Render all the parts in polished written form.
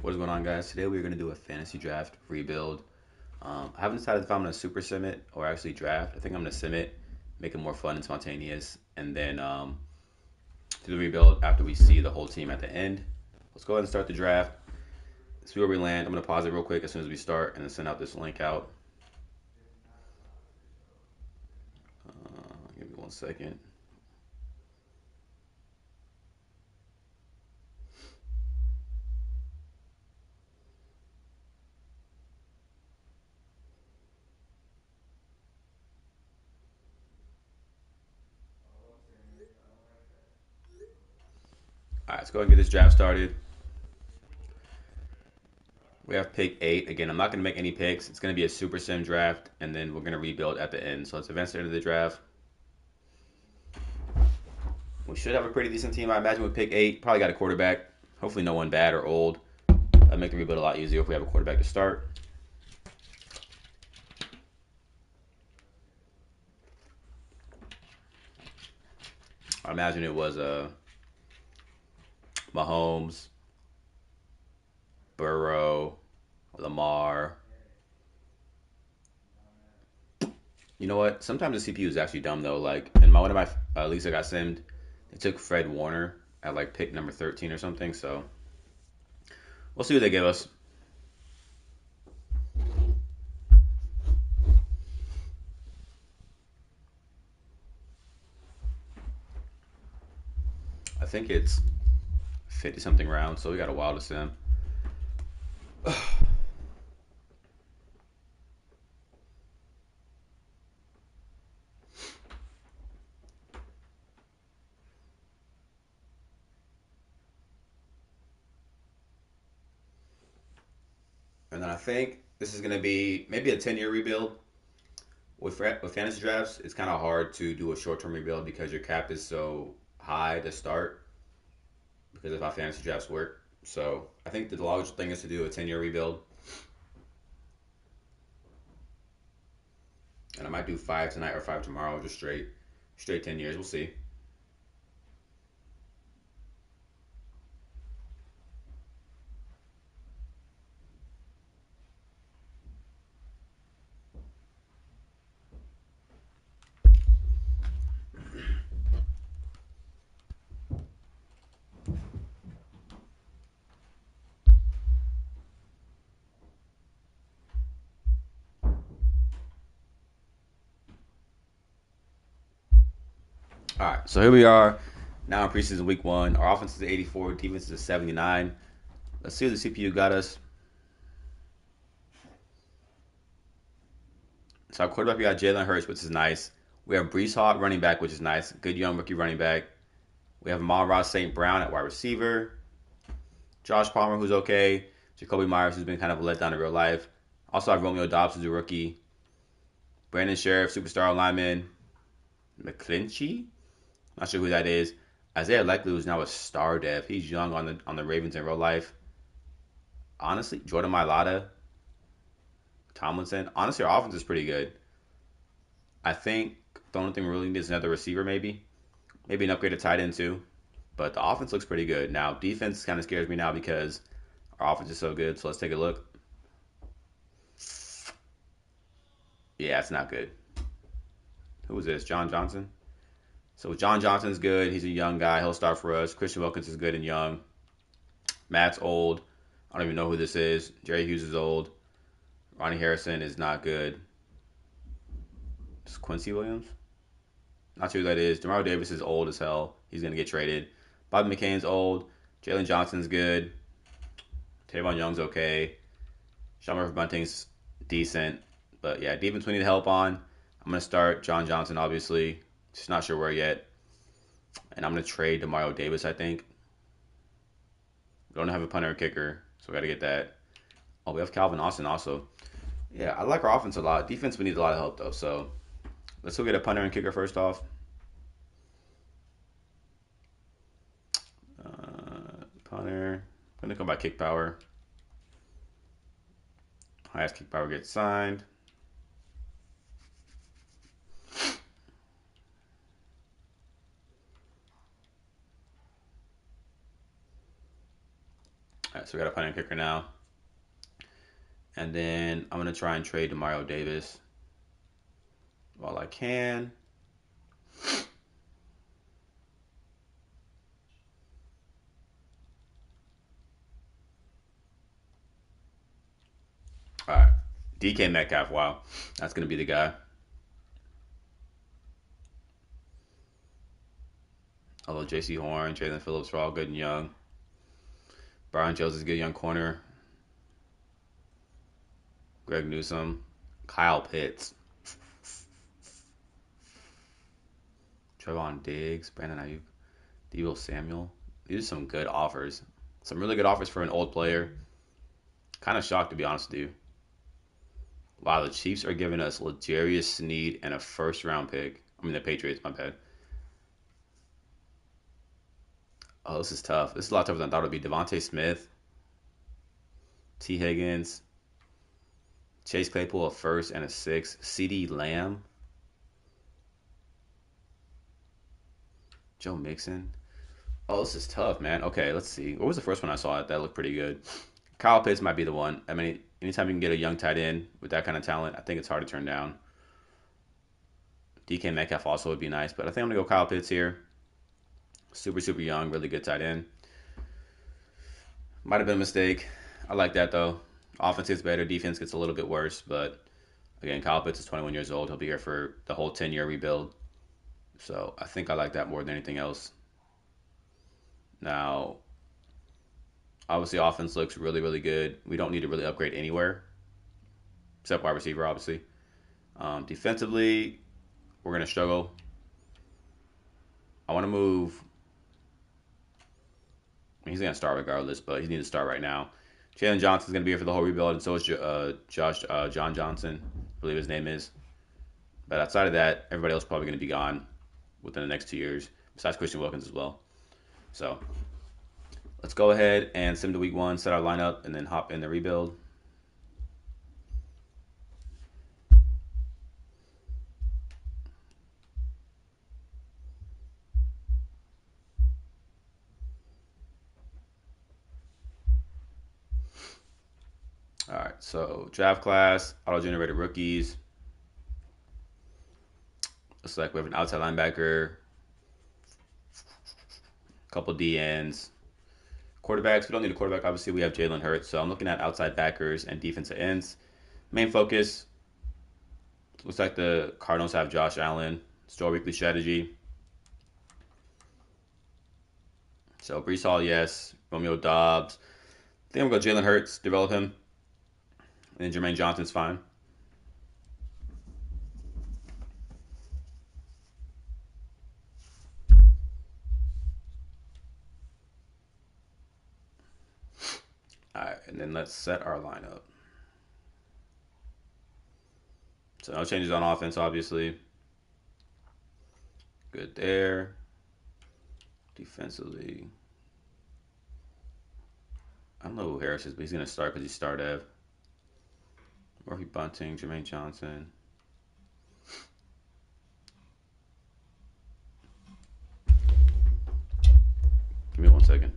What is going on, guys? Today we're going to do a fantasy draft rebuild. I haven't decided if I'm going to super sim it or actually draft. I think I'm going to sim it, make it more fun and spontaneous, and then do the rebuild after we see the whole team at the end. Let's go ahead and start the draft. See where we land. I'm going to pause it real quick as soon as we start and then send out this link out. Give me 1 second. All right, let's go ahead and get this draft started. We have pick 8. Again, I'm not going to make any picks. It's going to be a super sim draft, and then we're going to rebuild at the end. So let's advance into the draft. We should have a pretty decent team. I imagine with pick 8. Probably got a quarterback. Hopefully no one bad or old. That'd make the rebuild a lot easier if we have a quarterback to start. I imagine it was Mahomes, Burrow, Lamar. You know what? Sometimes the CPU is actually dumb though. Like in one of my leagues I got simmed, they took Fred Warner at like pick number 13 or something. So we'll see what they give us. I think it's 50 something rounds, so we got a while to sim. And then I think this is going to be maybe a 10-year rebuild. With fantasy drafts, it's kind of hard to do a short term rebuild because your cap is so high to start because of how fantasy drafts work. So I think the logical thing is to do a 10-year rebuild. And I might do 5 tonight or 5 tomorrow, just straight 10 years. We'll see. All right, so here we are now in preseason week 1. Our offense is 84, defense is 79. Let's see what the CPU got us. So our quarterback, we got Jalen Hurts, which is nice. We have Brees Hall running back, which is nice. Good young rookie running back. We have Amon-Ra St. Brown at wide receiver. Josh Palmer, who's okay. Jacoby Myers, who's been kind of a letdown in real life. Also have Romeo Dobbs, who's a rookie. Brandon Sheriff, superstar lineman. McClinchy? Not sure who that is. Isaiah Likely, who's now a star dev. He's young on the Ravens in real life. Honestly, Jordan Mailata, Tomlinson. Honestly, our offense is pretty good. I think the only thing we really need is another receiver, maybe. Maybe an upgraded tight end, too. But the offense looks pretty good. Now, defense kind of scares me now because our offense is so good. So let's take a look. Yeah, it's not good. Who is this? John Johnson? So John Johnson's good. He's a young guy. He'll start for us. Christian Wilkins is good and young. Matt's old. I don't even know who this is. Jerry Hughes is old. Ronnie Harrison is not good. It's Quincy Williams? Not sure who that is. Demario Davis is old as hell. He's going to get traded. Bobby McCain's old. Jalen Johnson's good. Tavon Young's okay. Sean Murphy Bunting's decent. But yeah, defense we need help on. I'm going to start John Johnson, obviously. Just not sure where yet. And I'm going to trade Demario Davis, I think. We don't have a punter or kicker, so we got to get that. Oh, we have Calvin Austin also. Yeah, I like our offense a lot. Defense, we need a lot of help, though. So let's go get a punter and kicker first off. Punter. I'm going to go by kick power. Highest kick power gets signed. All right, so we got a punting kicker now. And then I'm going to try and trade Mario Davis while I can. All right. DK Metcalf, wow. That's going to be the guy. Although J.C. Horn, Jalen Phillips are all good and young. Brian Jones is a good young corner. Greg Newsome. Kyle Pitts. Trevon Diggs. Brandon Ayuk. Deebo Samuel. These are some good offers. Some really good offers for an old player. Kind of shocked, to be honest with you. Wow, the Chiefs are giving us L'Jarius Sneed and a first-round pick. I mean, the Patriots, my bad. Oh, this is tough. This is a lot tougher than I thought it would be. Devontae Smith, T. Higgins, Chase Claypool, a first and a six. C.D. Lamb, Joe Mixon. Oh, this is tough, man. Okay, let's see. What was the first one I saw? That looked pretty good. Kyle Pitts might be the one. I mean, anytime you can get a young tight end with that kind of talent, I think it's hard to turn down. DK Metcalf also would be nice, but I think I'm going to go Kyle Pitts here. Super, super young, really good tight end. Might have been a mistake. I like that, though. Offense gets better, defense gets a little bit worse, but again, Kyle Pitts is 21 years old. He'll be here for the whole 10-year rebuild. So I think I like that more than anything else. Now, obviously, offense looks really, really good. We don't need to really upgrade anywhere, except wide receiver, obviously. Defensively, we're going to struggle. I want to move. He's going to start regardless, but he needs to start right now. Jalen Johnson's going to be here for the whole rebuild, and so is John Johnson, I believe his name is. But outside of that, everybody else is probably going to be gone within the next 2 years, besides Christian Wilkins as well. So let's go ahead and sim to week one, set our lineup, and then hop in the rebuild. All right, so draft class, auto-generated rookies. Looks like we have an outside linebacker, a couple DNs. Quarterbacks, we don't need a quarterback. Obviously, we have Jalen Hurts. So I'm looking at outside backers and defensive ends. Main focus, looks like the Cardinals have Josh Allen. Store weekly strategy. So Brees Hall, yes. Romeo Dobbs. I think I'm going to go Jalen Hurts, develop him. And then Jermaine Johnson's fine. All right, and then let's set our lineup. So no changes on offense, obviously. Good there. Defensively. I don't know who Harris is, but he's going to start because he's start Ev. Murphy Bunting, Jermaine Johnson. Give me 1 second.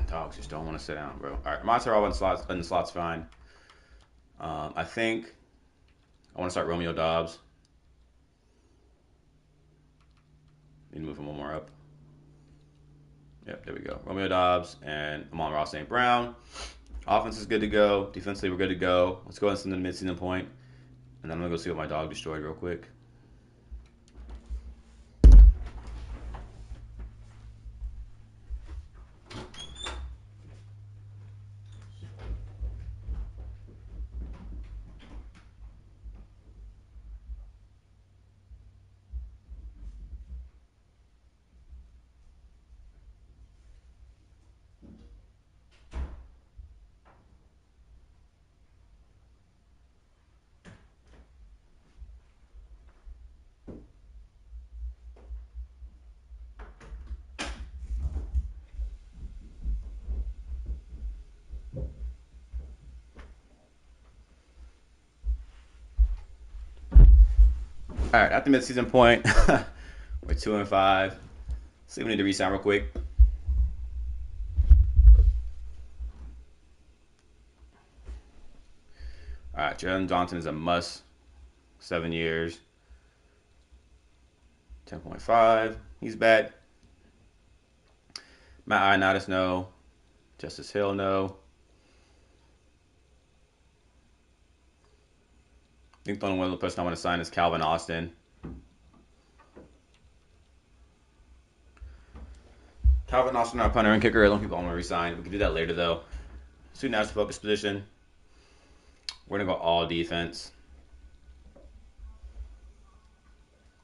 Dogs just don't want to sit down, bro. All right, Monster all in the slots fine. I think I want to start Romeo Dobbs. Need to move him one more up. Yep, there we go. Romeo Dobbs and Amon-Ra St. Brown. Offense is good to go. Defensively, we're good to go. Let's go and send the mid-season point. And then I'm going to go see what my dog destroyed real quick. All right, at the midseason point, we're 2-5. So we need to resign real quick. All right, Jalen Johnson is a must. 7 years. 10.5. He's back. Matt Ioannidis, no. Justice Hill, no. I think the only one person I want to sign is Calvin Austin. Calvin Austin, our punter and kicker. I don't people want to resign. We can do that later, though. Student national focus position. We're going to go all defense.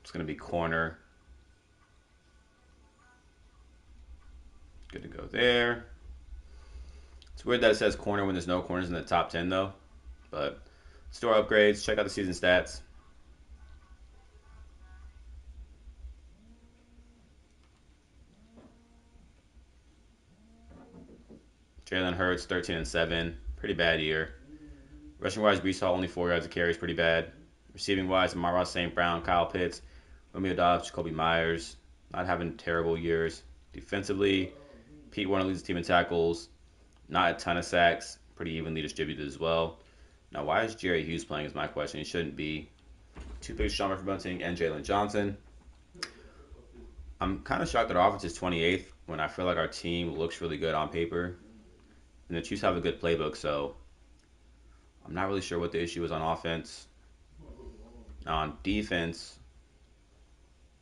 It's going to be corner. Good to go there. It's weird that it says corner when there's no corners in the top 10, though. But store upgrades. Check out the season stats. Jalen Hurts, 13-7. Pretty bad year. Rushing wise, Brees Hall, only 4 yards of carry is pretty bad. Receiving wise, Amara St. Brown, Kyle Pitts, Romeo Dobbs, Jacoby Myers, not having terrible years. Defensively, Pete Warner leads the team in tackles. Not a ton of sacks. Pretty evenly distributed as well. Now, why is Jerry Hughes playing is my question. He shouldn't be. 2 picks, Sean Murphy Bunting and Jalen Johnson. I'm kind of shocked that our offense is 28th when I feel like our team looks really good on paper. And the Chiefs have a good playbook, so I'm not really sure what the issue is on offense. Now, on defense,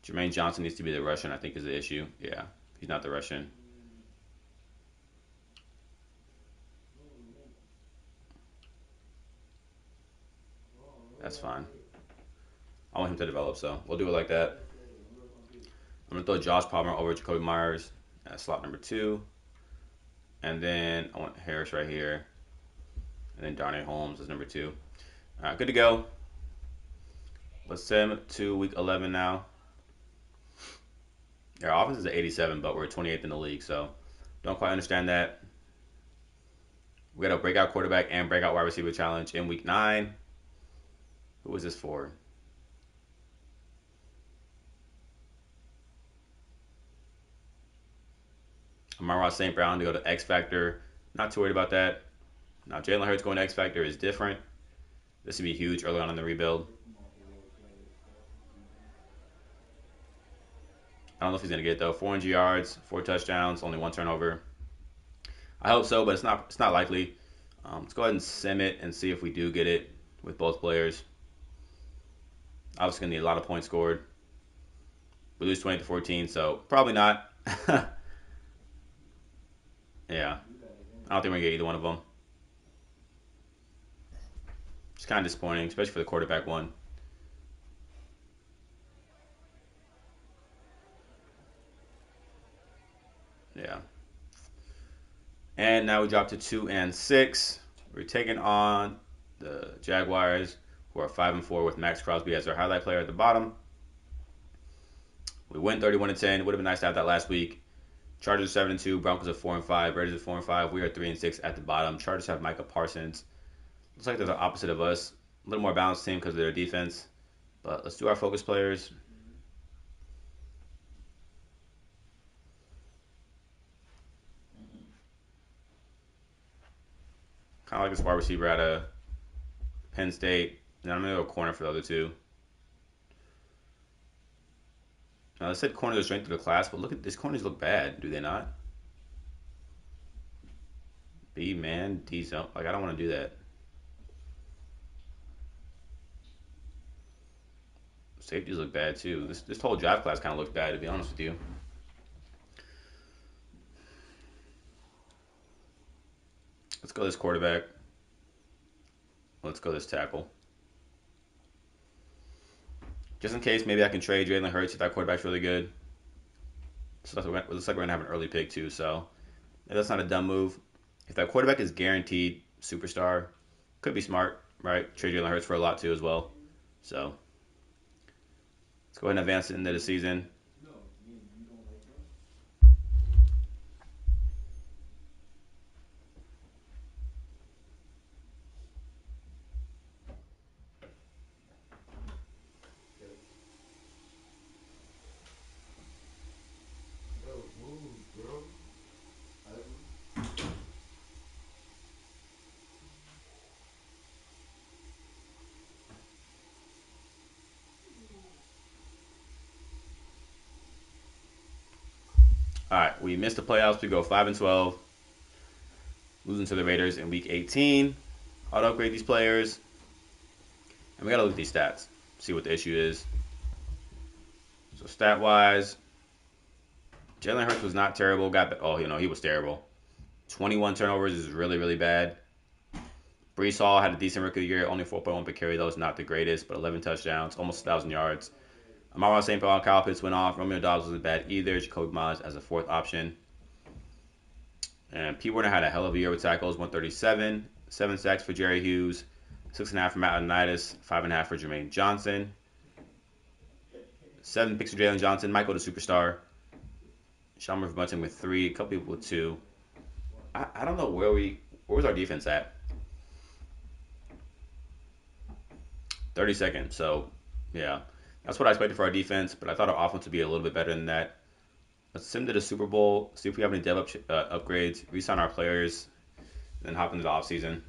Jermaine Johnson needs to be the Russian, I think, is the issue. Yeah, he's not the Russian. That's fine. I want him to develop, so we'll do it like that. I'm going to throw Josh Palmer over Jacoby Myers at slot number 2. And then I want Harris right here. And then Darnay Holmes is number 2. All right, good to go. Let's send him to week 11 now. Our offense is at 87, but we're 28th in the league, so don't quite understand that. We got a breakout quarterback and breakout wide receiver challenge in week 9. Who was this for? Amara St. Brown to go to X Factor. Not too worried about that. Now, Jalen Hurts going to X Factor is different. This would be huge early on in the rebuild. I don't know if he's going to get it, though. 400 yards, 4 touchdowns, only 1 turnover. I hope so, but it's not likely. Let's go ahead and sim it and see if we do get it with both players. Obviously, going to need a lot of points scored. We lose 20-14, so probably not. Yeah. I don't think we're going to get either one of them. It's kind of disappointing, especially for the quarterback one. Yeah. And now we drop to 2-6. We're taking on the Jaguars, who are 5-4 with Max Crosby as our highlight player at the bottom. We win 31-10. Would have been nice to have that last week. Chargers 7-2, Broncos are 4-5, Raiders are 4-5. We are 3-6 at the bottom. Chargers have Micah Parsons. Looks like they're the opposite of us. A little more balanced team because of their defense. But let's do our focus players. Kind of like this wide receiver out of Penn State. And I'm going to go corner for the other two. Now, they said corner is the strength of the class, but look at these corners look bad, do they not? B, man, D zone. Like, I don't want to do that. Safeties look bad, too. This whole draft class kind of looks bad, to be honest with you. Let's go this quarterback. Let's go this tackle. Just in case, maybe I can trade Jalen Hurts if that quarterback's really good. So it looks like we're going to have an early pick, too. So that's not a dumb move. If that quarterback is guaranteed superstar, could be smart, right? Trade Jalen Hurts for a lot, too, as well. So let's go ahead and advance it into the season. All right, we missed the playoffs. We go 5-12, losing to the Raiders in Week 18. I'll upgrade these players, and we gotta look at these stats, see what the issue is. So stat wise, Jalen Hurts was not terrible. He was terrible. 21 turnovers is really, really bad. Brees Hall had a decent rookie of the year, only 4.1 per carry. That was not the greatest, but 11 touchdowns, almost 1,000 yards. Amara St. Paul and Kyle Pitts went off. Romeo Dobbs wasn't bad either. Jacoby Myers as a fourth option. And P. Warner had a hell of a year with tackles, 137. 7 sacks for Jerry Hughes. 6.5 for Matt Onitis. 5.5 for Jermaine Johnson. 7 picks for Jalen Johnson. Michael the superstar. Sean Murphy Bunting with 3. A couple people with 2. I don't know where was our defense at? 32nd. So, yeah. That's what I expected for our defense, but I thought our offense would be a little bit better than that. Let's send to the Super Bowl, see if we have any dev upgrades, re-sign our players, and then hop into the offseason.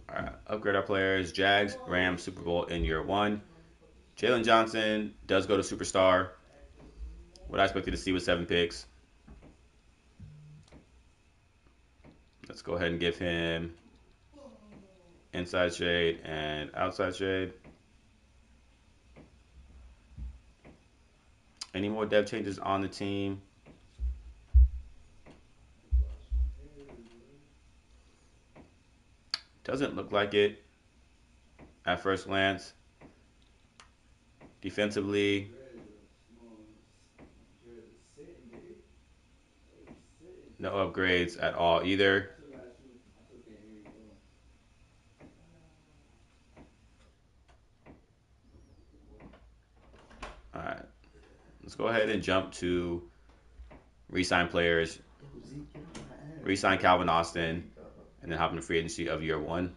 All right, upgrade our players. Jags, Rams, Super Bowl in year 1. Jalen Johnson does go to superstar. What I expected to see was 7 picks. Let's go ahead and give him inside shade and outside shade. Any more dev changes on the team? Doesn't look like it at first glance. Defensively, no upgrades at all either. All right, let's go ahead and jump to re-sign players. Re-sign Calvin Austin, and then hop into free agency of year 1.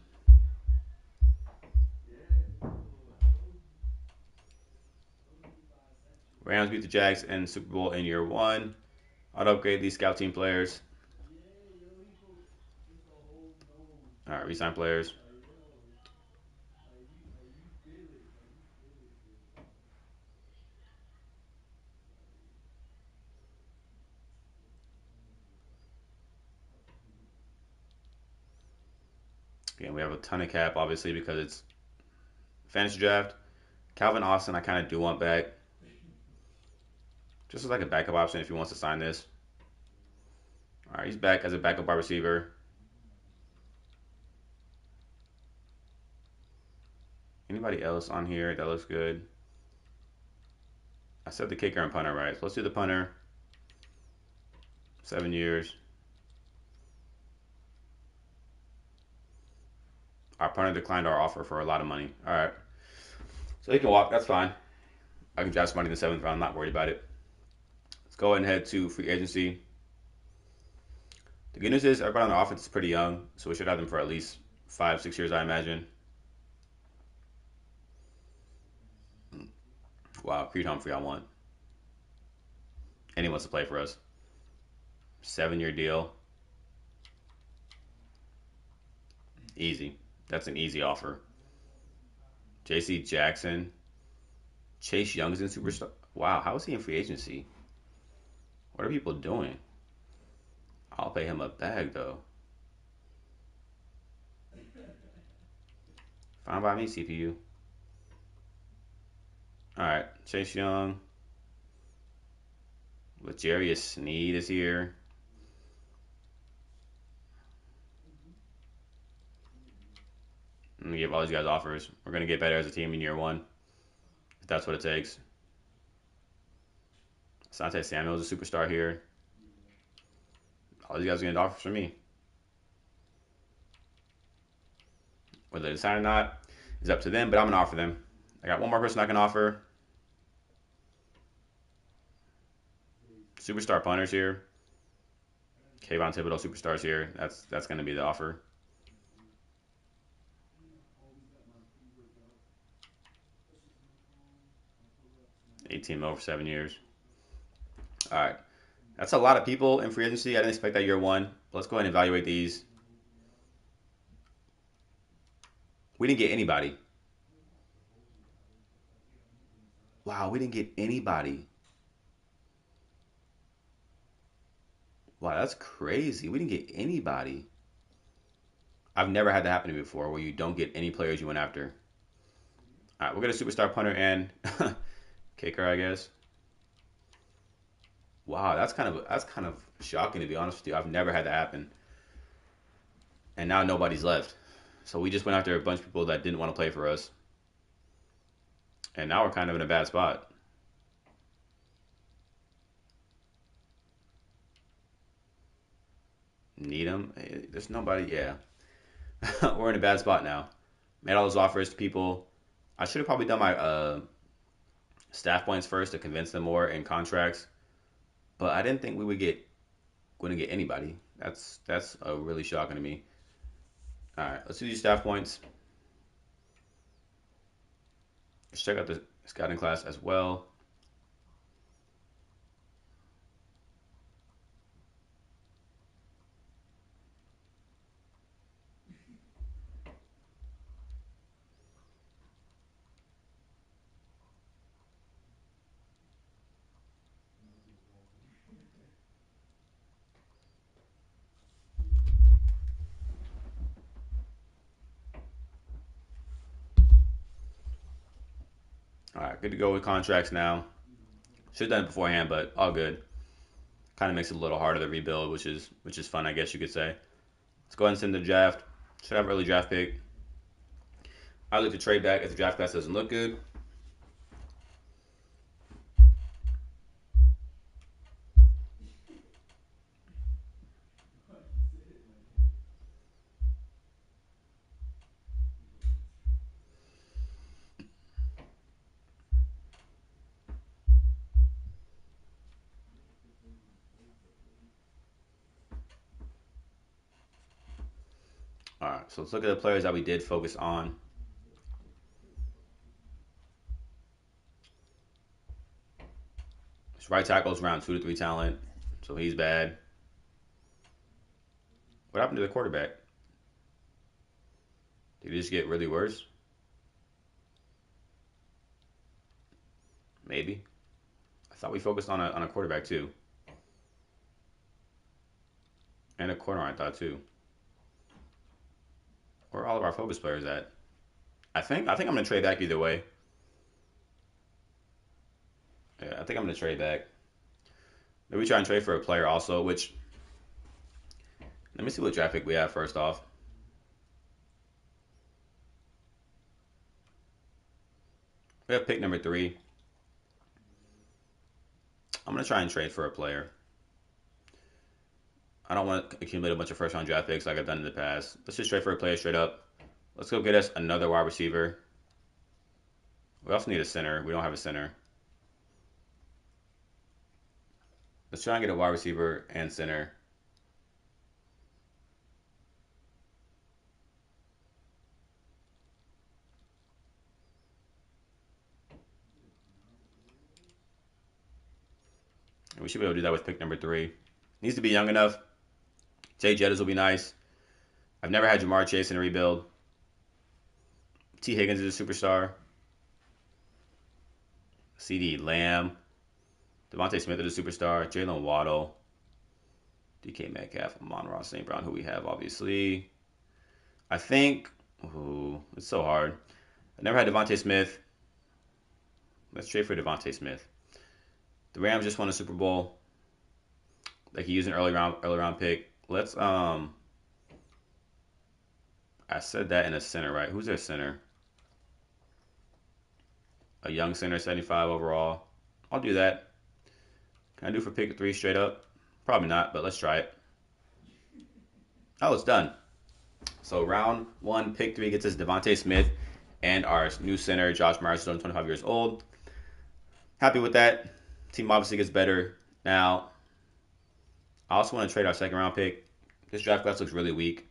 Rams beat the Jags in Super Bowl in year 1. I'd upgrade these scout team players. All right, re-sign players. Again, we have a ton of cap, obviously, because it's fantasy draft. Calvin Austin, I kind of do want back. Just as like a backup option if he wants to sign this. All right, he's back as a backup wide receiver. Anybody else on here that looks good? I said the kicker and punter, right? So let's do the punter. 7 years. Our punter declined our offer for a lot of money. All right. So he can walk. That's fine. I can draft somebody in the 7th round. I'm not worried about it. Let's go ahead and head to free agency. The good news is everybody on the offense is pretty young, so we should have them for at least 5-6 years, I imagine. Wow, Creed Humphrey, I want. And he wants to play for us. 7-year deal. Easy. That's an easy offer. J.C. Jackson. Chase Young's in superstar. Wow, how is he in free agency? What are people doing? I'll pay him a bag, though. Fine by me, CPU. All right, Chase Young. L'Jarius Sneed is here. I'm going to give all these guys offers. We're going to get better as a team in year 1, if that's what it takes. Asante Samuel's a superstar here. All these guys are getting offers from me. Whether they decide or not is up to them, but I'm going to offer them. I got one more person I can offer. Superstar punters here. Kayvon Thibodeau superstars here. That's going to be the offer. 18 mil for 7 years. All right. That's a lot of people in free agency. I didn't expect that year 1. But let's go ahead and evaluate these. We didn't get anybody. Wow, we didn't get anybody. Wow, that's crazy. We didn't get anybody. I've never had that happen to me before where you don't get any players you went after. All right, we'll get a superstar punter and kicker, I guess. Wow, that's kind of shocking to be honest with you. I've never had that happen, and now nobody's left. So we just went after a bunch of people that didn't want to play for us, and now we're kind of in a bad spot. Need them? There's nobody. Yeah, we're in a bad spot now. Made all those offers to people. I should have probably done my staff points first to convince them more in contracts, but I didn't think we would get going to get anybody. That's really shocking to me. All right, let's do these staff points. Let's check out the scouting class as well. All right, good to go with contracts now. Should have done it beforehand, but all good. Kind of makes it a little harder to rebuild, which is fun, I guess you could say. Let's go ahead and send the draft. Should have an early draft pick. I look to trade back if the draft class doesn't look good. All right, so let's look at the players that we did focus on. His right tackle's around 2 to 3 talent, so he's bad. What happened to the quarterback? Did he just get really worse? Maybe. I thought we focused on a quarterback too, and a corner. I thought too. Where are all of our focus players at? I think I'm gonna trade back either way. Yeah, I think I'm gonna trade back. Maybe try and trade for a player also. Which let me see what draft pick we have first off. We have pick number 3. I'm gonna try and trade for a player. I don't want to accumulate a bunch of first round draft picks like I've done in the past. Let's just trade for a player straight up. Let's go get us another wide receiver. We also need a center. We don't have a center. Let's try and get a wide receiver and center. And we should be able to do that with pick number 3. Needs to be young enough. Jay Jettas will be nice. I've never had Jamar Chase in a rebuild. T. Higgins is a superstar. CD Lamb. Devontae Smith is a superstar. Jalen Waddle. DK Metcalf. Amon-Ra St. Brown, who we have, obviously. I think. Ooh, it's so hard. I never had Devontae Smith. Let's trade for Devontae Smith. The Rams just won a Super Bowl. They could use an early round pick. Let's I said that in a center, right? Who's their center? A young center, 75 overall. I'll do that. Can I do for pick 3 straight up? Probably not, but let's try it. Oh, it's done. So round 1, pick 3 gets us Devontae Smith and our new center, Josh Myers, 25 years old. Happy with that. Team obviously gets better. Now, I also want to trade our second round pick. This draft class looks really weak.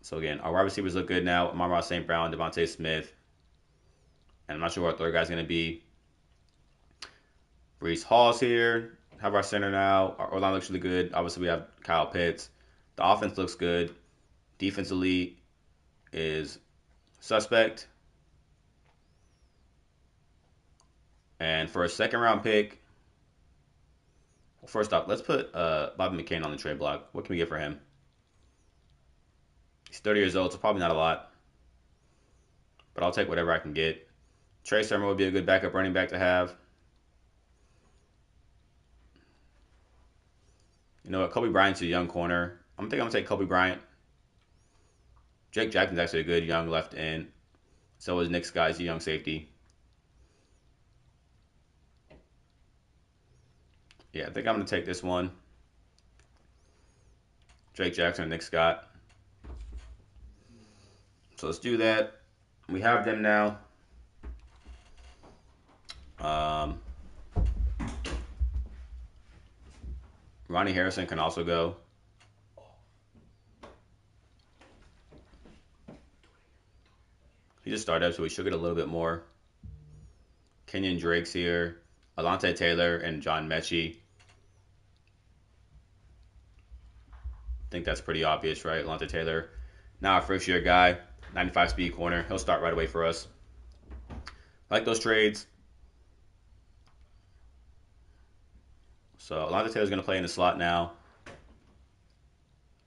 So again, our wide receivers look good now. Amon-Ra St. Brown, Devontae Smith. And I'm not sure what our third guy's going to be. Brees Hall's here. Have our center now. Our O-line looks really good. Obviously, we have Kyle Pitts. The offense looks good. Defensively is suspect. And for a second round pick, well, first off, let's put Bobby McCain on the trade block. What can we get for him? He's 30 years old, so probably not a lot. But I'll take whatever I can get. Trey Sermon would be a good backup running back to have. You know what? Kobe Bryant's a young corner. I'm going to take Kobe Bryant. Jake Jackson's actually a good young left end. So is Nick Scott's a young safety. Yeah, I think I'm going to take this one. Jake Jackson and Nick Scott. So let's do that. We have them now. Ronnie Harrison can also go. He just started up, so we should get a little bit more. Kenyon Drake's here. Alontae Taylor and John Mechie. I think that's pretty obvious, right? Alontae Taylor. Now our first year guy. 95 speed corner. He'll start right away for us. I like those trades. So Alontae Taylor's going to play in the slot now.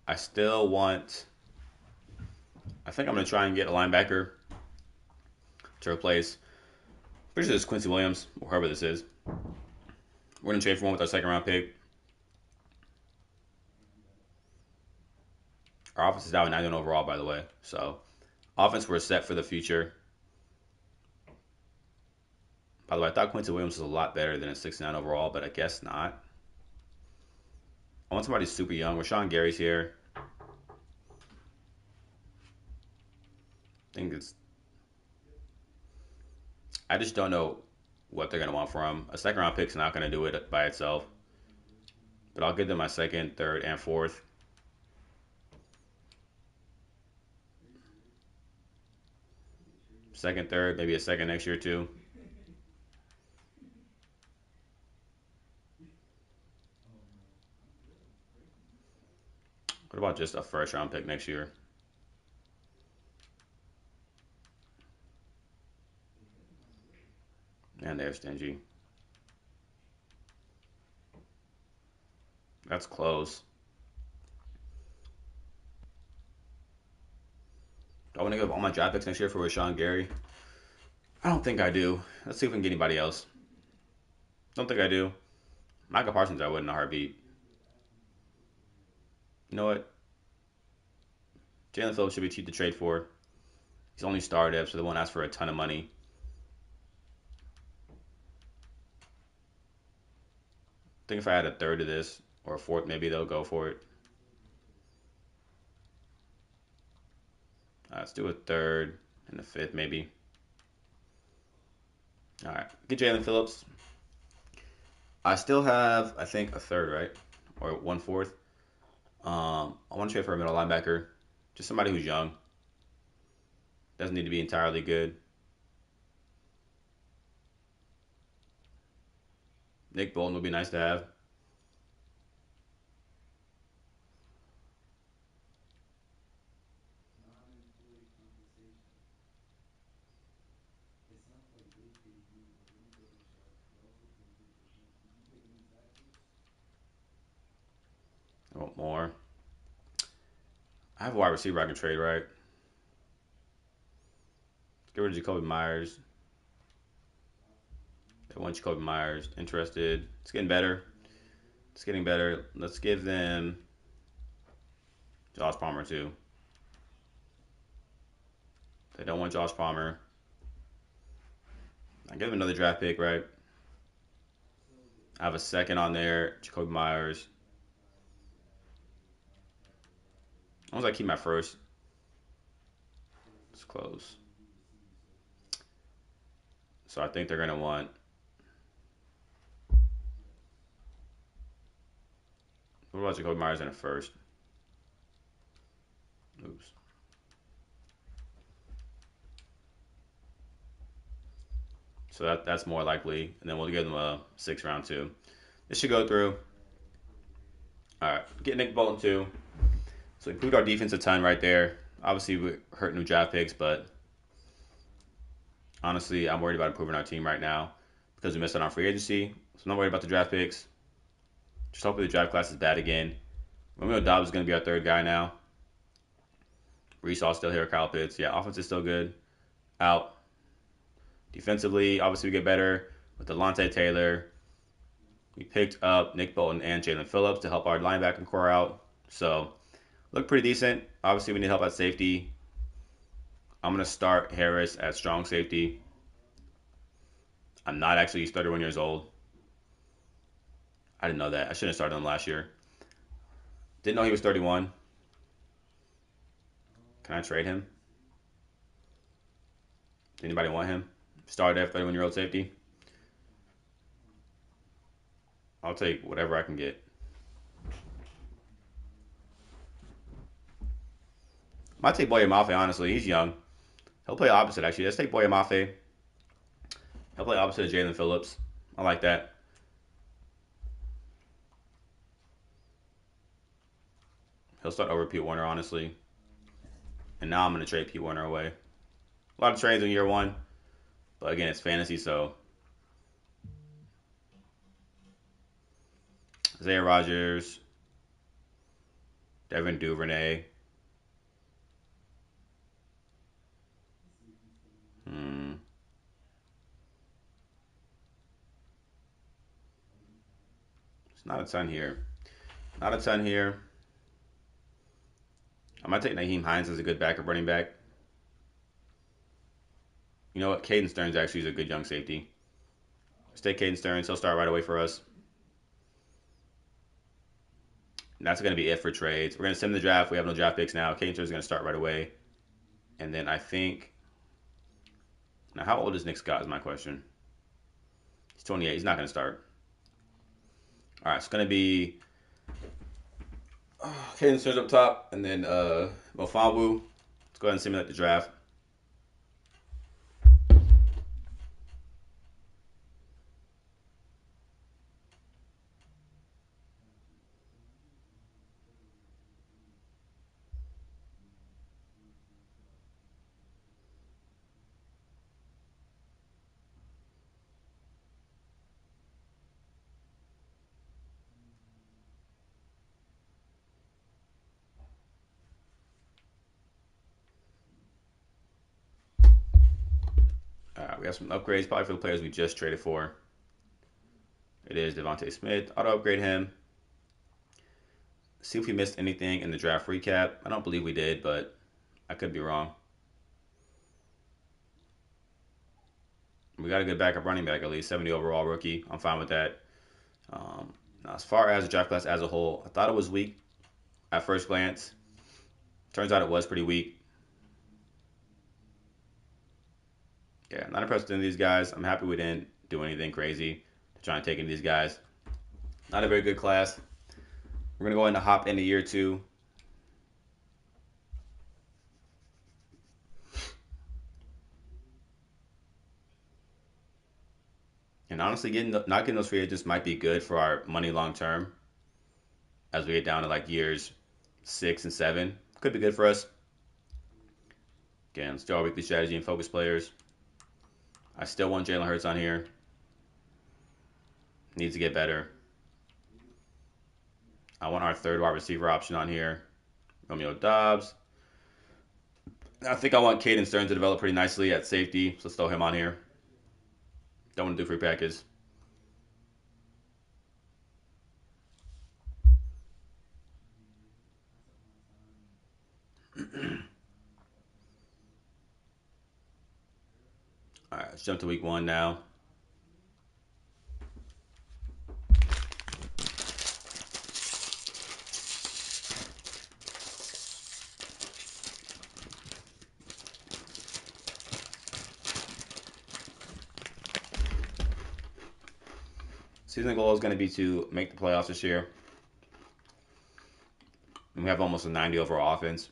I still want... I think I'm going to try and get a linebacker to replace... Pretty sure this is Quincy Williams, or whoever this is. We're going to trade for one with our second round pick. Our offense is now at 91 overall, by the way. So, offense, we're set for the future. By the way, I thought Quincy Williams was a lot better than a 69 overall, but I guess not. I want somebody super young. Rashawn Gary's here. I think it's... I just don't know what they're going to want from him. A second round pick's not going to do it by itself. But I'll give them my second, third, and fourth. Second, third, maybe a second next year too. What about just a first round pick next year? And they're stingy. That's close. Do I want to give up all my draft picks next year for Rashawn Gary? I don't think I do. Let's see if we can get anybody else. Don't think I do. Micah Parsons, I would in a heartbeat. You know what? Jalen Phillips should be cheap to trade for. He's only started, so they won't ask for a ton of money. I think if I had a third of this, or a fourth, maybe they'll go for it. Let's do a third and a fifth, maybe. All right, get Jalen Phillips. I still have, I think, a third, right? Or 1/4. I want to trade for a middle linebacker. Just somebody who's young. Doesn't need to be entirely good. Nick Bolton would be nice to have. I want more. I have a wide receiver I can trade, right? Get rid of Jacoby Myers. They want Jacoby Myers. Interested. It's getting better. It's getting better. Let's give them Josh Palmer, too. They don't want Josh Palmer. I give them another draft pick, right? I have a second on there. Jacoby Myers. As long as I keep my first. It's close. So I think they're going to want... What about Jacoby Myers in a first? Oops. So that's more likely. And then we'll give them a 6th round too. This should go through. All right. Get Nick Bolton too. So we improved our defense a ton right there. Obviously, we hurt new draft picks, but honestly, I'm worried about improving our team right now. because we missed out on free agency. So I'm not worried about the draft picks. Just hopefully the draft class is bad again. Romeo Dobbs is going to be our third guy now. Brees Hall still here. Kyle Pitts. Yeah, offense is still good. Out. Defensively, obviously we get better with Delonte Taylor. We picked up Nick Bolton and Jalen Phillips to help our linebacking core out. So, look pretty decent. Obviously, we need help at safety. I'm going to start Harris at strong safety. I'm not actually, he's 31 years old. I didn't know that. I shouldn't have started him last year. Didn't know he was 31. Can I trade him? Does anybody want him? Start at 31-year-old safety. I'll take whatever I can get. Might take Boye Mafe, honestly. He's young. He'll play opposite, actually. Let's take Boye Mafe. He'll play opposite of Jalen Phillips. I like that. He'll start over Pete Warner, honestly. And now I'm going to trade Pete Warner away. A lot of trades in year one. But again, it's fantasy, so. Isaiah Rodgers. Devin Duvernay. It's not a ton here. Not a ton here. I might take Naheem Hines as a good backup running back. You know what? Caden Stearns actually is a good young safety. Let's take Caden Stearns. He'll start right away for us. And that's going to be it for trades. We're going to send the draft. We have no draft picks now. Caden Stearns is going to start right away. And then I think... Now, how old is Nick Scott is my question. He's 28. He's not going to start. All right, it's going to be Caden Stearns up top, and then Mofawu. Let's go ahead and simulate the draft. We have some upgrades, probably for the players we just traded for. It is Devontae Smith. Auto upgrade him. See if we missed anything in the draft recap. I don't believe we did, but I could be wrong. We got a good backup running back, at least 70 overall rookie. I'm fine with that. Now, as far as the draft class as a whole, I thought it was weak at first glance. Turns out it was pretty weak. Yeah, not impressed with any of these guys. I'm happy we didn't do anything crazy to try and take in these guys. Not a very good class. We're going to go into hop into year two. And honestly, not getting those free agents might be good for our money long term. As we get down to like years 6 and 7. Could be good for us. Again, still our weekly strategy and focus players. I still want Jalen Hurts on here. Needs to get better. I want our third wide receiver option on here. Romeo Dobbs. I think I want Caden Stearns to develop pretty nicely at safety. So let's throw him on here. Don't want to do free package. All right, let's jump to week 1 now. Season goal is going to be to make the playoffs this year. And we have almost a 90 overall offense.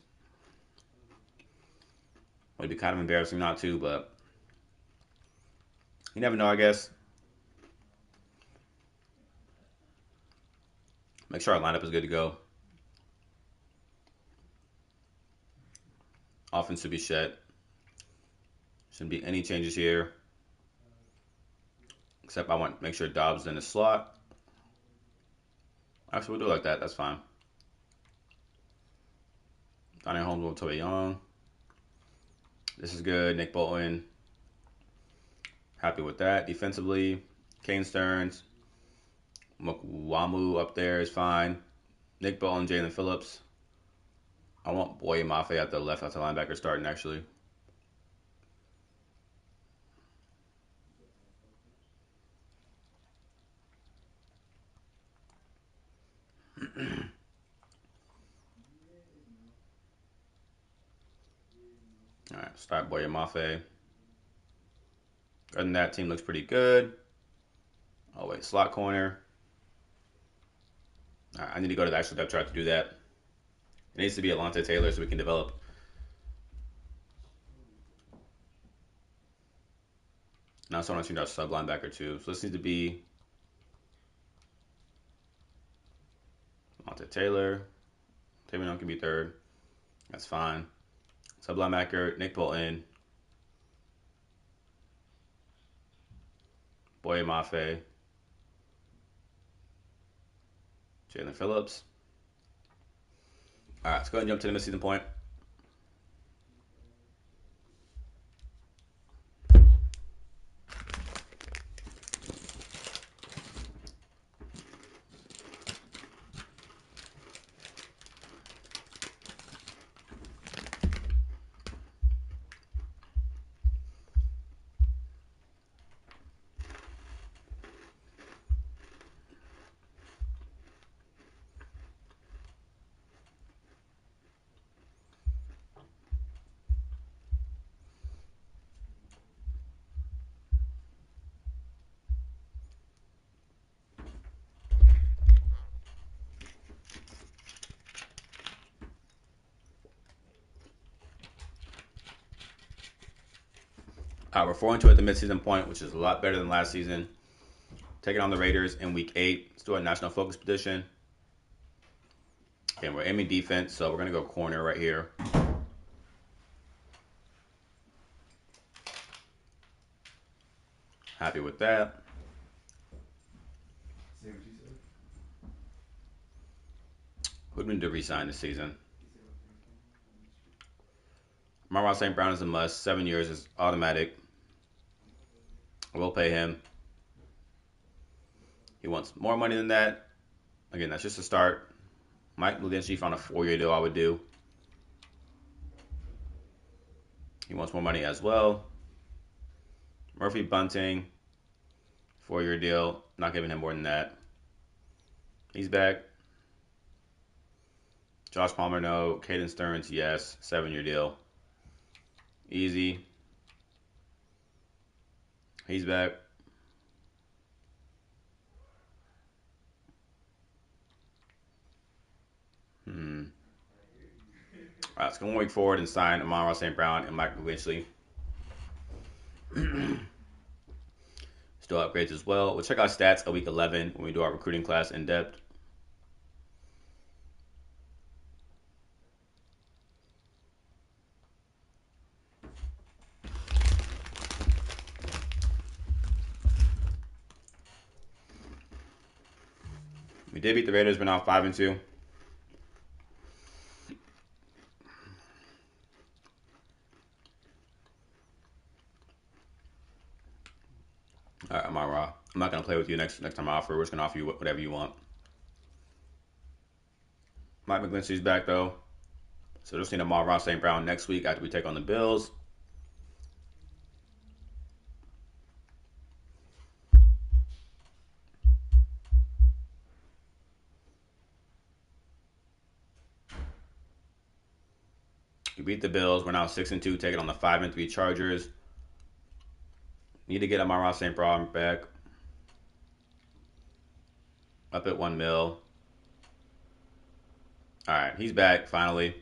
Would be kind of embarrassing not to, but you never know, I guess. Make sure our lineup is good to go. Offense should be set. Shouldn't be any changes here. Except I want to make sure Dobbs in the slot. Actually, we'll do it like that. That's fine. Donnie Holmes will Toby Young. This is good. Nick Bolton. Happy with that. Defensively, Kane Stearns. Mukwamu up there is fine. Nick Bolton, Jalen Phillips. I want Boye Mafe at the left outside linebacker starting, actually. All right, start Boye Mafe. Other than that, team looks pretty good. Oh, wait, slot corner. All right, I need to go to the actual depth chart to do that. It needs to be Alontae Taylor so we can develop. Now, so I want to change our sub linebacker too. So this needs to be Alontae Taylor. Taylor can be third. That's fine. Sub linebacker, Nick Bolton. Boye Mafe. Jalen Phillips. All right, let's go ahead and jump to the mid-season point. We're 4-2 at the midseason point, which is a lot better than last season. Taking on the Raiders in week 8. Let's do a national focus position. Okay, we're aiming defense, so we're going to go corner right here. Happy with that. Who do we need to resign this season? Amon-Ra St. Brown is a must. 7 years is automatic. We'll pay him. He wants more money than that. Again, that's just a start. Mike McGlinchey on a 4-year deal I would do. He wants more money as well. Murphy Bunting, 4-year deal. Not giving him more than that. He's back. Josh Palmer, no. Caden Stearns, yes. 7-year deal. Easy. He's back. All right, let's go 1 week forward and sign Amon-Ra St. Brown and Mike McGlinchey. Still upgrades as well. We'll check out stats at week 11 when we do our recruiting class in depth. We did beat the Raiders, but now 5-2. All right, Amon-Ra. I'm not gonna play with you next time I offer. We're just gonna offer you whatever you want. Mike McGlinchey's back though, so just need Amon-Ra St. Brown next week after we take on the Bills. We beat the Bills. We're now 6-2, taking on the 5-3 Chargers. Need to get Amon-Ra St. Brown back. Up at $1 million. All right, he's back finally.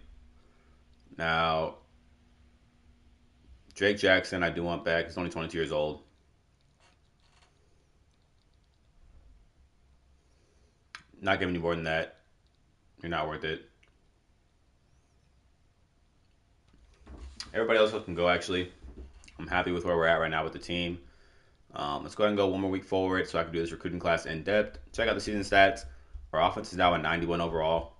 Now, Drake Jackson, I do want back. He's only 22 years old. Not giving you more than that. You're not worth it. Everybody else can go, actually. I'm happy with where we're at right now with the team. Let's go ahead and go one more week forward so I can do this recruiting class in depth. Check out the season stats. Our offense is now at 91 overall.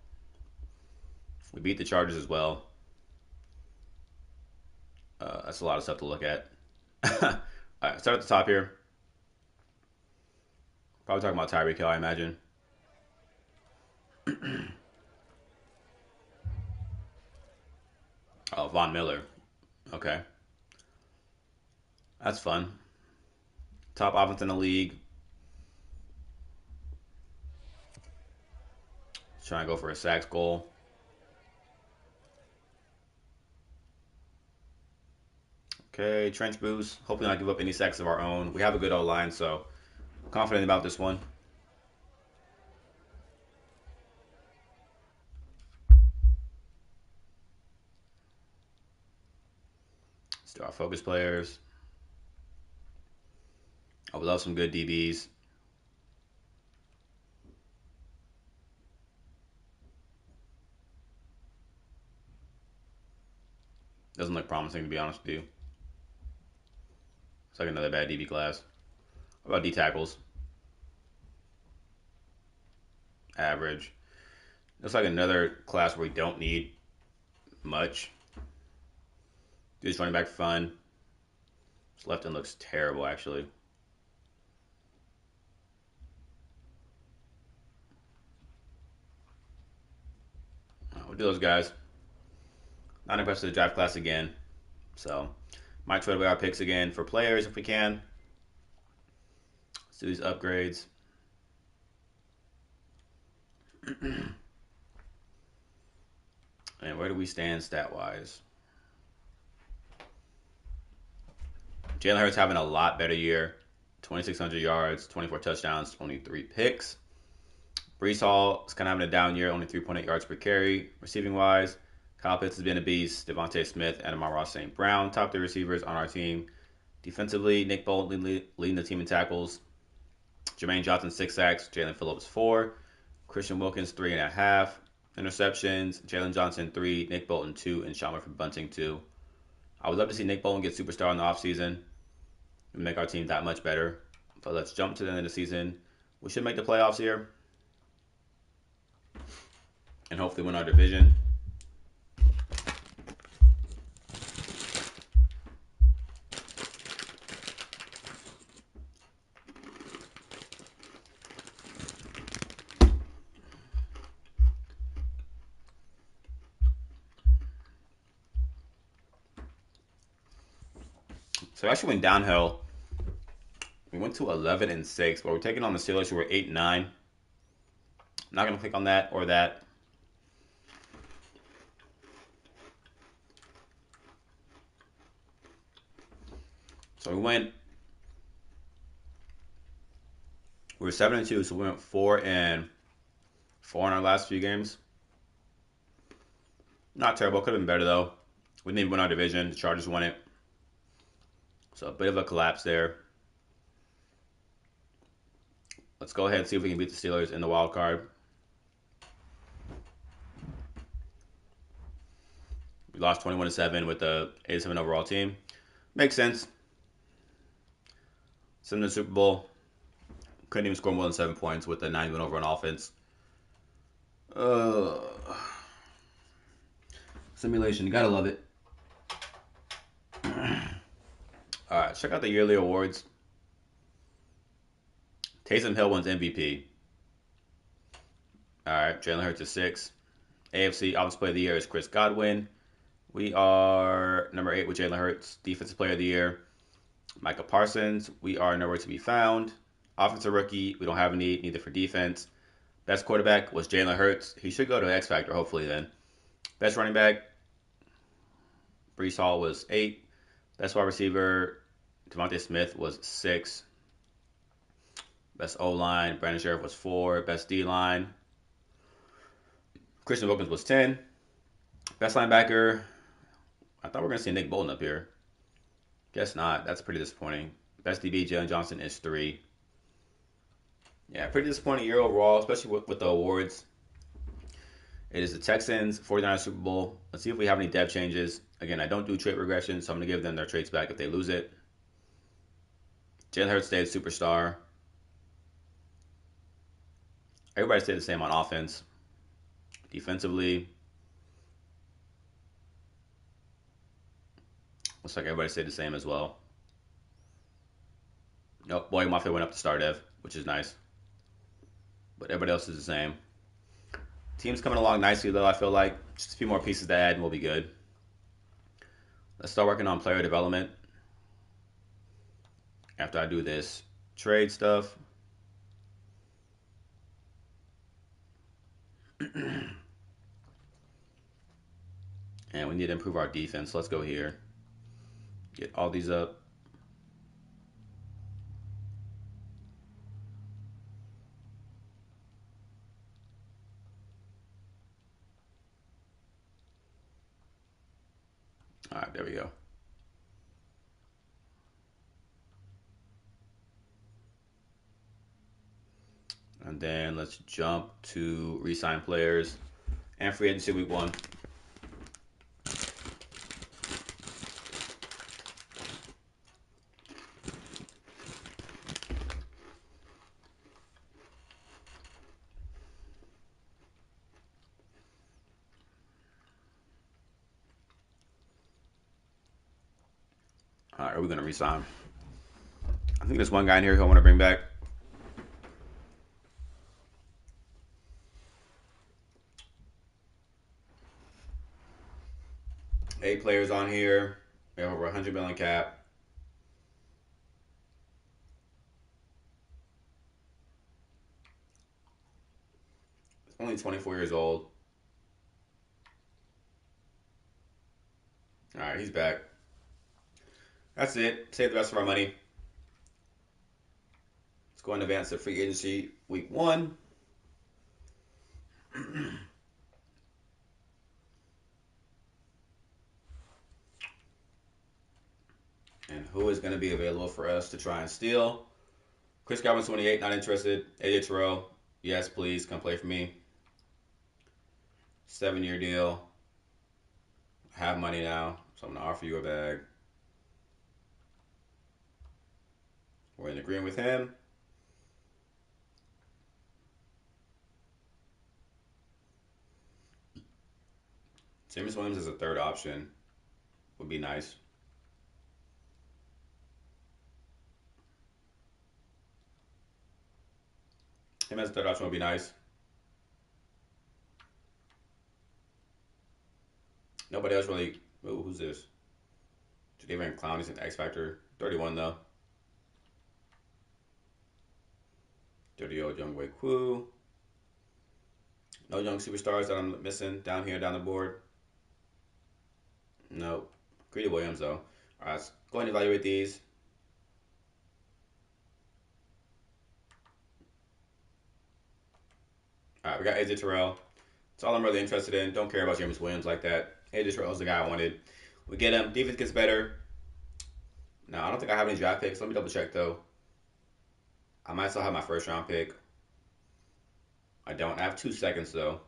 We beat the Chargers as well. That's a lot of stuff to look at. All right, start at the top here. Probably talking about Tyreek Hill, I imagine. Oh, Von Miller. Okay. That's fun. Top offense in the league. Trying to go for a sacks goal. Okay, trench boost. Hopefully not give up any sacks of our own. We have a good O-line, so confident about this one. Let's do our focus players. I would love some good DBs. Doesn't look promising, to be honest with you. It's like another bad DB class. What about D tackles? Average. Looks like another class where we don't need much. Dude's running back fun. His left end looks terrible, actually. We'll do those guys. Not impressed with the draft class again. So, might trade away our picks again for players if we can. Let's do these upgrades. And where do we stand stat-wise? Jalen Hurts having a lot better year. 2,600 yards, 24 touchdowns, 23 picks. Brees Hall is kind of having a down year, only 3.8 yards per carry. Receiving-wise, Kyle Pitts has been a beast. Devontae Smith and Amon-Ra St. Brown, top 3 receivers on our team. Defensively, Nick Bolton leading the team in tackles. Jermaine Johnson, 6 sacks. Jalen Phillips, 4. Christian Wilkins, 3.5 interceptions. Jalen Johnson, 3. Nick Bolton, 2. And Sean Murphy Bunting, 2. I would love to see Nick Bolton get superstar in the offseason and make our team that much better. But let's jump to the end of the season. We should make the playoffs here and hopefully win our division. So we actually went downhill. We went to 11-6, but we're taking on the Steelers who were 8-9. I'm not going to click on that or that. So we were 7-2, so we went 4-4 in our last few games. Not terrible, could have been better though. We didn't win our division, the Chargers won it. So a bit of a collapse there. Let's go ahead and see if we can beat the Steelers in the wild card. We lost 21-7 with the 87 overall team. Makes sense. Send the Super Bowl. Couldn't even score more than 7 points with the 9-win overall offense. Simulation, you gotta love it. All right, check out the yearly awards. Taysom Hill wins MVP. All right, Jalen Hurts is 6. AFC Offensive Player of the Year is Chris Godwin. We are number 8 with Jalen Hurts. Defensive Player of the Year, Micah Parsons. We are nowhere to be found. Offensive Rookie, we don't have any, neither for defense. Best quarterback was Jalen Hurts. He should go to X Factor, hopefully, then. Best running back, Brees Hall was 8. Best wide receiver, Devontae Smith was 6. Best O-line, Brandon Sheriff was 4. Best D-line, Christian Wilkins was 10. Best linebacker, I thought we were going to see Nick Bolton up here. Guess not. That's pretty disappointing. Best DB, Jalen Johnson is 3. Yeah, pretty disappointing year overall, especially with the awards. It is the Texans 49ers Super Bowl. Let's see if we have any depth changes. Again, I don't do trait regression, so I'm going to give them their traits back if they lose it. Jalen Hurts stayed superstar. Everybody stayed the same on offense. Defensively, looks like everybody stayed the same as well. Nope, Boy Mafia went up to star dev, which is nice. But everybody else is the same. Team's coming along nicely, though, I feel like. Just a few more pieces to add and we'll be good. Let's start working on player development. After I do this trade stuff. And we need to improve our defense. Let's go here. Get all these up. All right, there we go. And then let's jump to re-sign players and free agency week 1. All right, are we going to re-sign? I think there's one guy in here who I want to bring back. Eight players on here. We have over 100 million cap. Only 24 years old. All right, he's back. That's it. Save the rest of our money. Let's go and advance to free agency week 1. And who is going to be available for us to try and steal? Chris Godwin, 28, not interested. AJ Terrell, yes, please, come play for me. 7-year deal. I have money now, so I'm going to offer you a bag. We're in agreement with him. James Williams as a third option would be nice. Him as a third option would be nice. Nobody else really. Ooh, who's this? Jadavion Clowney's an X Factor. 31 though. 30-year-old Young Wei Kwu. No young superstars that I'm missing down here, down the board. Nope. Greedy Williams though. All right, let's go ahead and evaluate these. All right, we got AJ Terrell. That's all I'm really interested in. Don't care about James Williams like that. AJ Terrell's the guy I wanted. We get him. Defense gets better. Now, I don't think I have any draft picks. Let me double check though. I might still have my first round pick. I don't. I have 2 seconds though.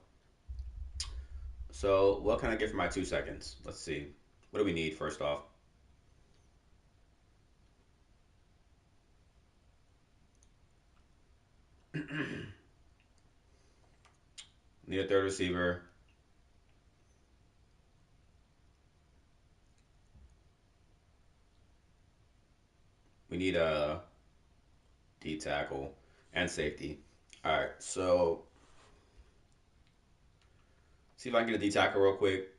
So, what can I get for my 2 seconds? Let's see. What do we need first off? Need a third receiver. We need a D tackle and safety. All right, so see if I can get a D tackle real quick.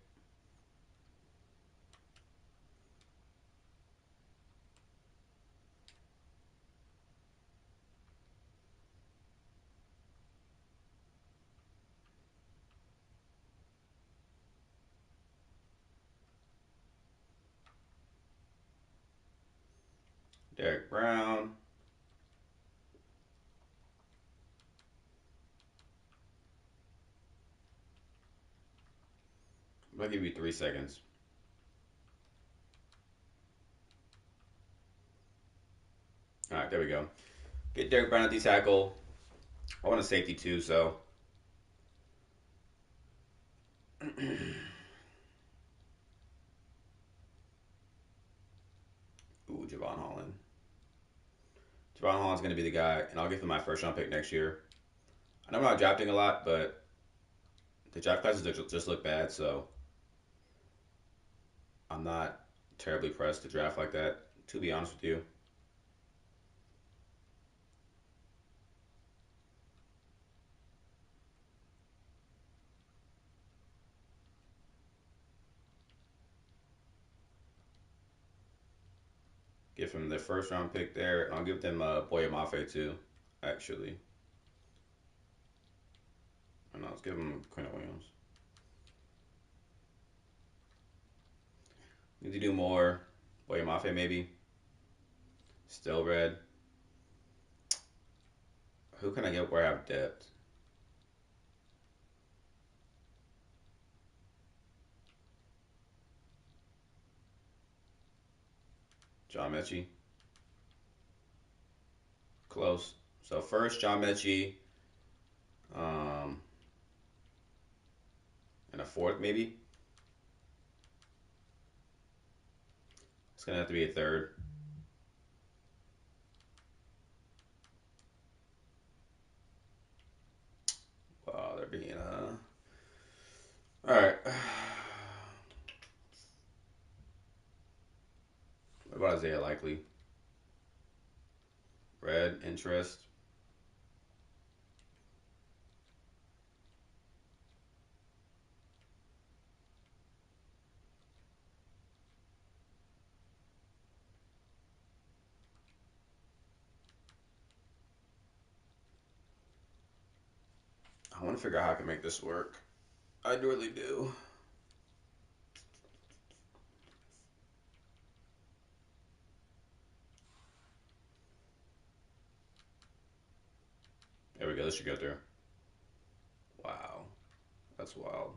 Derek Brown. I'm gonna give you 3 seconds. All right, there we go. Get Derek Brown at D tackle. I want a safety too, so. Ooh, Javon Holland. Javon Holland's going to be the guy, and I'll give him my first round pick next year. I know I'm not drafting a lot, but the draft classes just look bad, so I'm not terribly pressed to draft like that, to be honest with you. Give him the first round pick there, and I'll give them Boye Mafe too, actually. And let's give him Quinn Williams. Need to do more. Boye Mafe maybe. Still red. Who can I get where I have depth? John Mechie. Close. So first, John Mechie. Um, and a fourth, maybe. It's going to have to be a third. Wow, they're being, All right. What about Isaiah Likely? Red, interest. I want to figure out how I can make this work. I really do. There we go. This should go through. Wow. That's wild.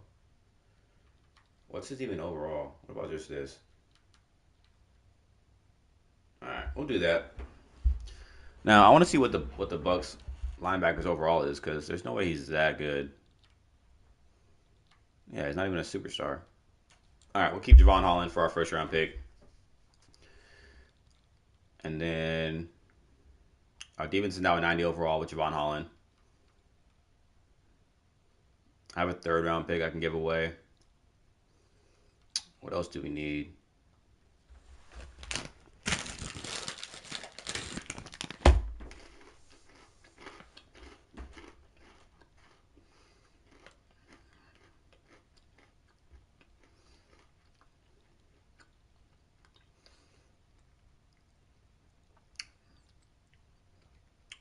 What's his even overall? What about just this? All right, we'll do that. Now I want to see what the Bucks linebackers overall is because there's no way he's that good. Yeah, he's not even a superstar. All right, we'll keep Javon Holland for our first round pick, and then our defense is now a 90 overall with Javon Holland. I have a third round pick I can give away. What else do we need?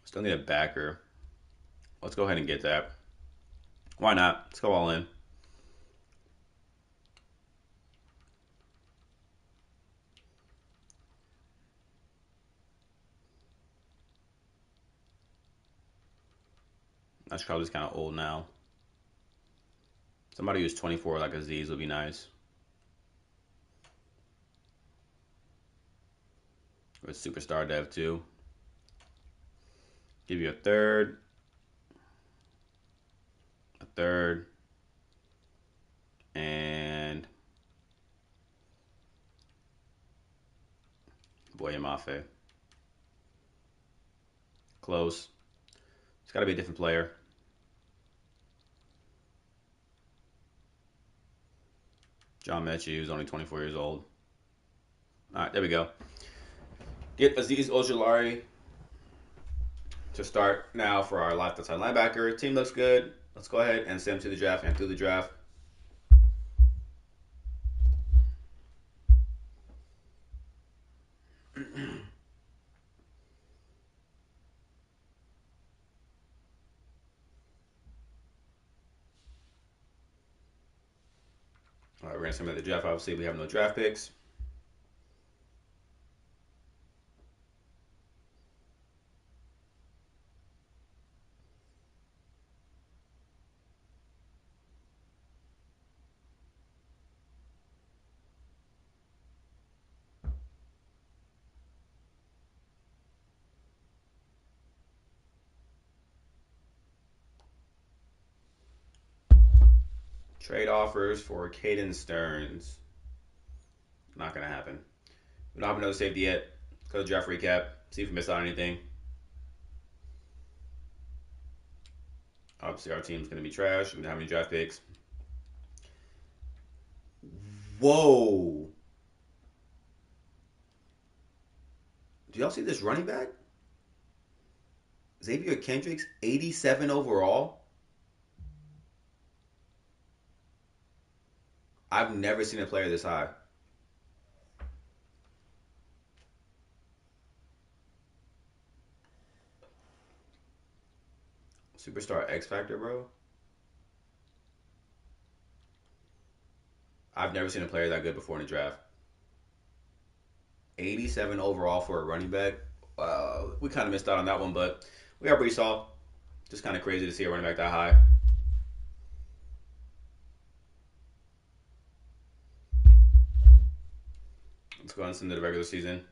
Still need a backer. Let's go ahead and get that. Why not? Let's go all in. That's probably just kind of old now. Somebody who's 24 like Aziz would be nice. With superstar dev too. Give you a third, and Boye Mafe. Close. It's got to be a different player. John Mechie, who's only 24 years old. All right, there we go. Get Aziz Ojulari to start now for our left outside linebacker. Team looks good. Let's go ahead and send him to the draft and through the draft. All right, we're going to send him to the draft. Obviously, we have no draft picks. Trade offers for Caden Stearns. Not going to happen. We don't have another safety yet. Let's go to draft recap. See if we missed out on anything. Obviously, our team's going to be trash. We don't have any draft picks. Whoa. Do y'all see this running back? Xavier Kendricks, 87 overall. I've never seen a player this high. Superstar X Factor, bro. I've never seen a player that good before in the draft. 87 overall for a running back. We kind of missed out on that one, but we got Brees Hall. Just kind of crazy to see a running back that high. Let's go on into the regular season.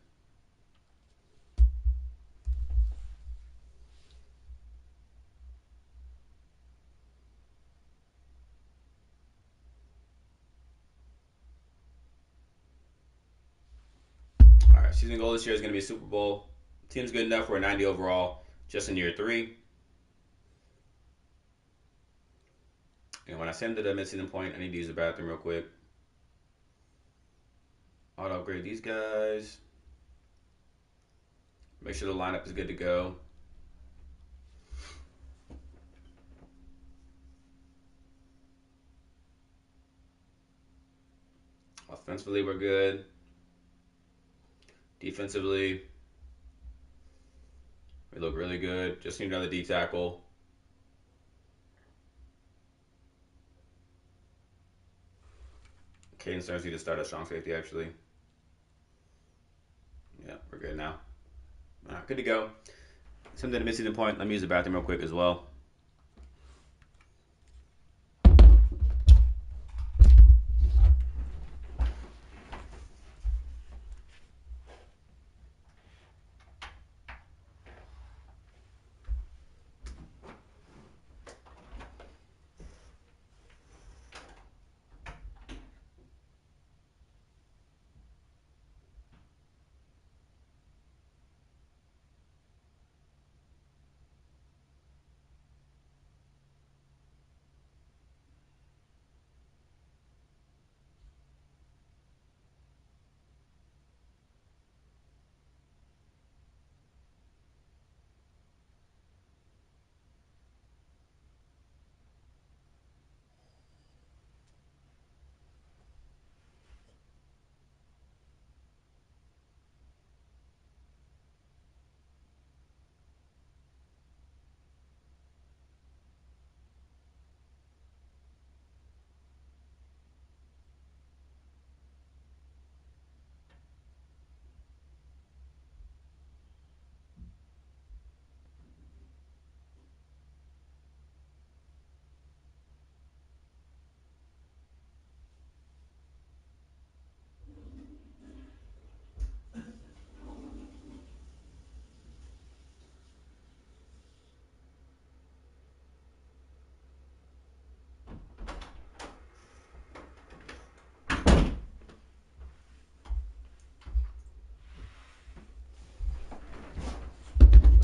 All right, season goal this year is going to be a Super Bowl. Team's good enough for a 90 overall just in year 3. And when I send to the mid-season point, I need to use the bathroom real quick. Auto upgrade these guys. Make sure the lineup is good to go. Offensively, we're good. Defensively, we look really good. Just need another D tackle. Caden Stearns need to start at strong safety, actually. Yeah, we're good now. All right, good to go. Something to mid-season point. Let me use the bathroom real quick as well.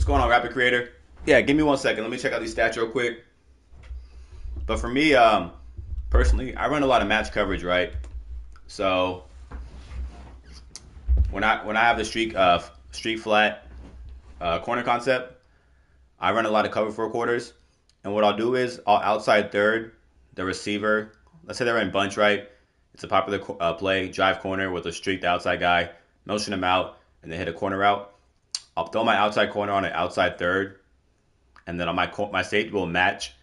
What's going on, Rapid Creator? Yeah, give me 1 second. Let me check out these stats real quick. But for me, personally, I run a lot of match coverage, right? So when I have the streak flat corner concept, I run a lot of cover 4 quarters. And what I'll do is I'll outside third the receiver. Let's say they're in bunch, right? It's a popular play, drive corner with a streaked outside guy, motion him out, and then hit a corner route. I'll throw my outside corner on an outside third, and then on my safety will match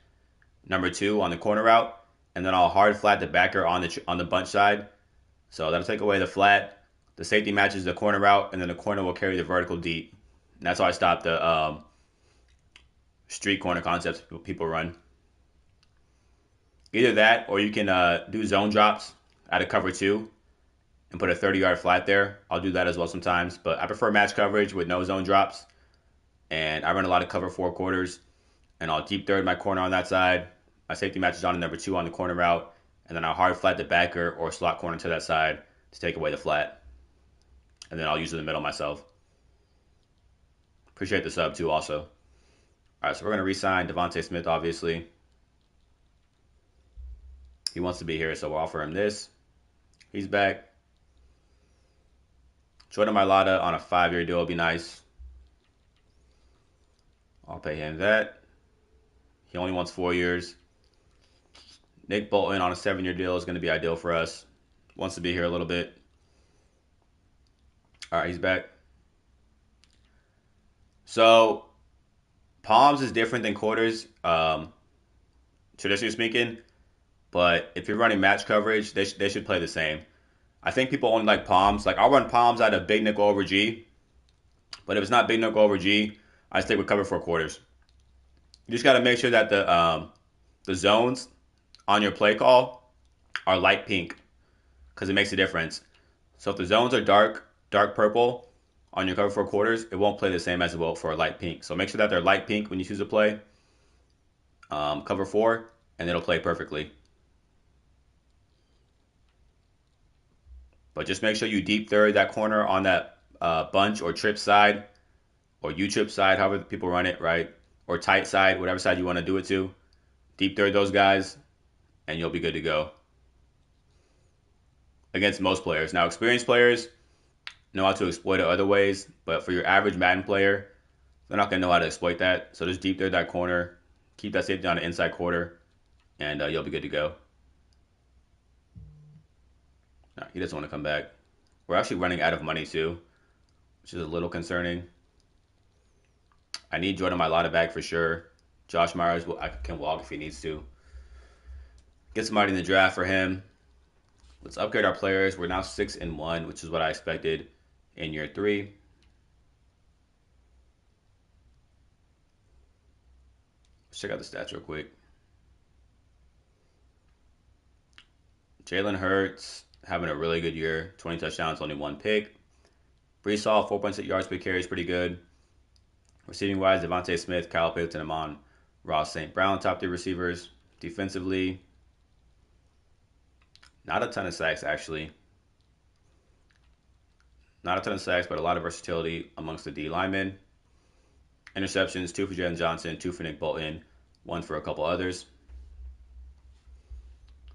number 2 on the corner route, and then I'll hard flat the backer on the bunch side. So that'll take away the flat. The safety matches the corner route, and then the corner will carry the vertical deep. And that's how I stop the street corner concepts people run. Either that, or you can do zone drops out of cover 2 and put a 30-yard flat there. I'll do that as well sometimes, but I prefer match coverage with no zone drops. And I run a lot of cover 4 quarters, and I'll deep third my corner on that side. My safety matches on to number 2 on the corner route, and then I'll hard flat the backer or slot corner to that side to take away the flat. And then I'll use it in the middle myself. Appreciate the sub too, also. All right, so we're going to re-sign Devontae Smith, obviously. He wants to be here, so we'll offer him this. He's back. Jordan Mailata on a 5-year deal would be nice. I'll pay him that. He only wants 4 years. Nick Bolton on a 7-year deal is going to be ideal for us. Wants to be here a little bit. All right, he's back. So, palms is different than quarters, traditionally speaking. But if you're running match coverage, they should play the same. I think people only like palms. Like, I'll run palms out of big nickel over G. But if it's not big nickel over G, I stick with cover 4 quarters. You just got to make sure that the zones on your play call are light pink because it makes a difference. So if the zones are dark purple on your cover 4 quarters, it won't play the same as it will for a light pink. So make sure that they're light pink when you choose to play cover 4, and it'll play perfectly. But just make sure you deep third that corner on that bunch or trip side or U-trip side, however people run it, right? Or tight side, whatever side you want to do it to. Deep third those guys, and you'll be good to go. Against most players. Now, experienced players know how to exploit it other ways, but for your average Madden player, they're not going to know how to exploit that. So just deep third that corner, keep that safety on the inside quarter, and you'll be good to go. No, he doesn't want to come back. We're actually running out of money too, which is a little concerning. I need Jordan Mailata back for sure. Josh Myers can walk if he needs to. Get somebody in the draft for him. Let's upgrade our players. We're now 6-1, which is what I expected in year 3. Let's check out the stats real quick. Jalen Hurts having a really good year. 20 touchdowns, only 1 pick. Brees Hall, 4.6 yards per carry is pretty good. Receiving wise, Devontae Smith, Kyle Pitts, and Amon-Ross St. Brown, top 3 receivers. Defensively, not a ton of sacks, actually. Not a ton of sacks, but a lot of versatility amongst the D linemen. Interceptions, 2 for Jalen Johnson, 2 for Nick Bolton, 1 for a couple others.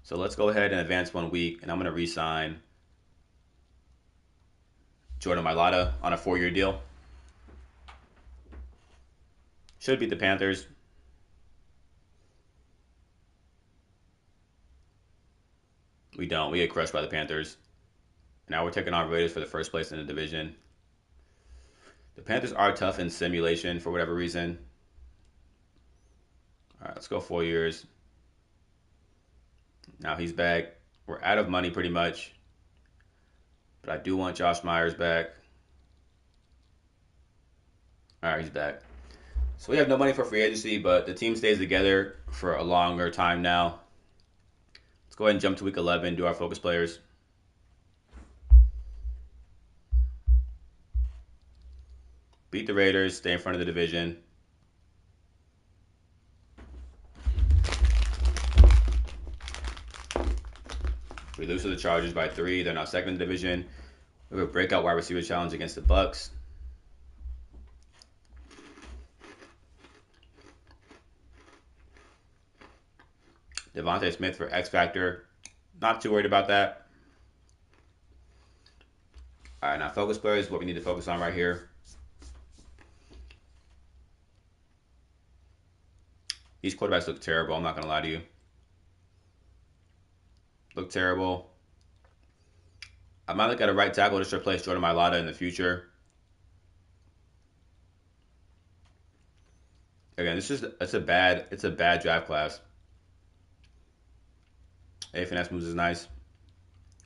So let's go ahead and advance 1 week, and I'm going to re-sign Jordan Mailata on a 4-year deal. Should beat the Panthers. We don't. We get crushed by the Panthers. Now we're taking on Raiders for the first place in the division. The Panthers are tough in simulation for whatever reason. All right, let's go 4 years. Now he's back. We're out of money pretty much. But I do want Josh Myers back. All right, he's back. So we have no money for free agency, but the team stays together for a longer time now. Let's go ahead and jump to week 11, do our focus players. Beat the Raiders, stay in front of the division. We lose to the Chargers by 3. They're now second in the division. We have a breakout wide receiver challenge against the Bucks. Devontae Smith for X Factor. Not too worried about that. All right, now focus players is what we need to focus on right here. These quarterbacks look terrible. I'm not going to lie to you. Look terrible. I might look at a right tackle to replace Jordan Mailata in the future. Again, it's a bad draft class. Hey, finesse moves is nice.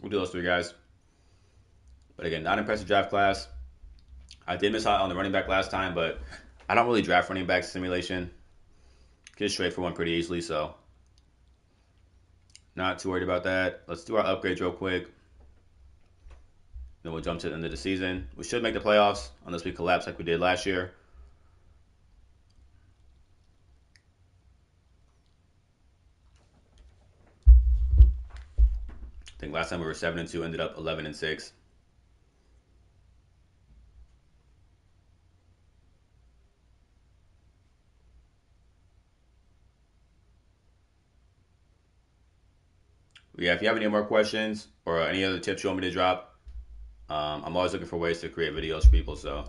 We'll do those 3 guys. But again, not impressive draft class. I did miss out on the running back last time, but I don't really draft running back simulation. Get straight for one pretty easily, so not too worried about that. Let's do our upgrades real quick. Then we'll jump to the end of the season. We should make the playoffs unless we collapse like we did last year. I think last time we were 7-2, ended up 11-6. yeah, if you have any more questions or any other tips you want me to drop, I'm always looking for ways to create videos for people. So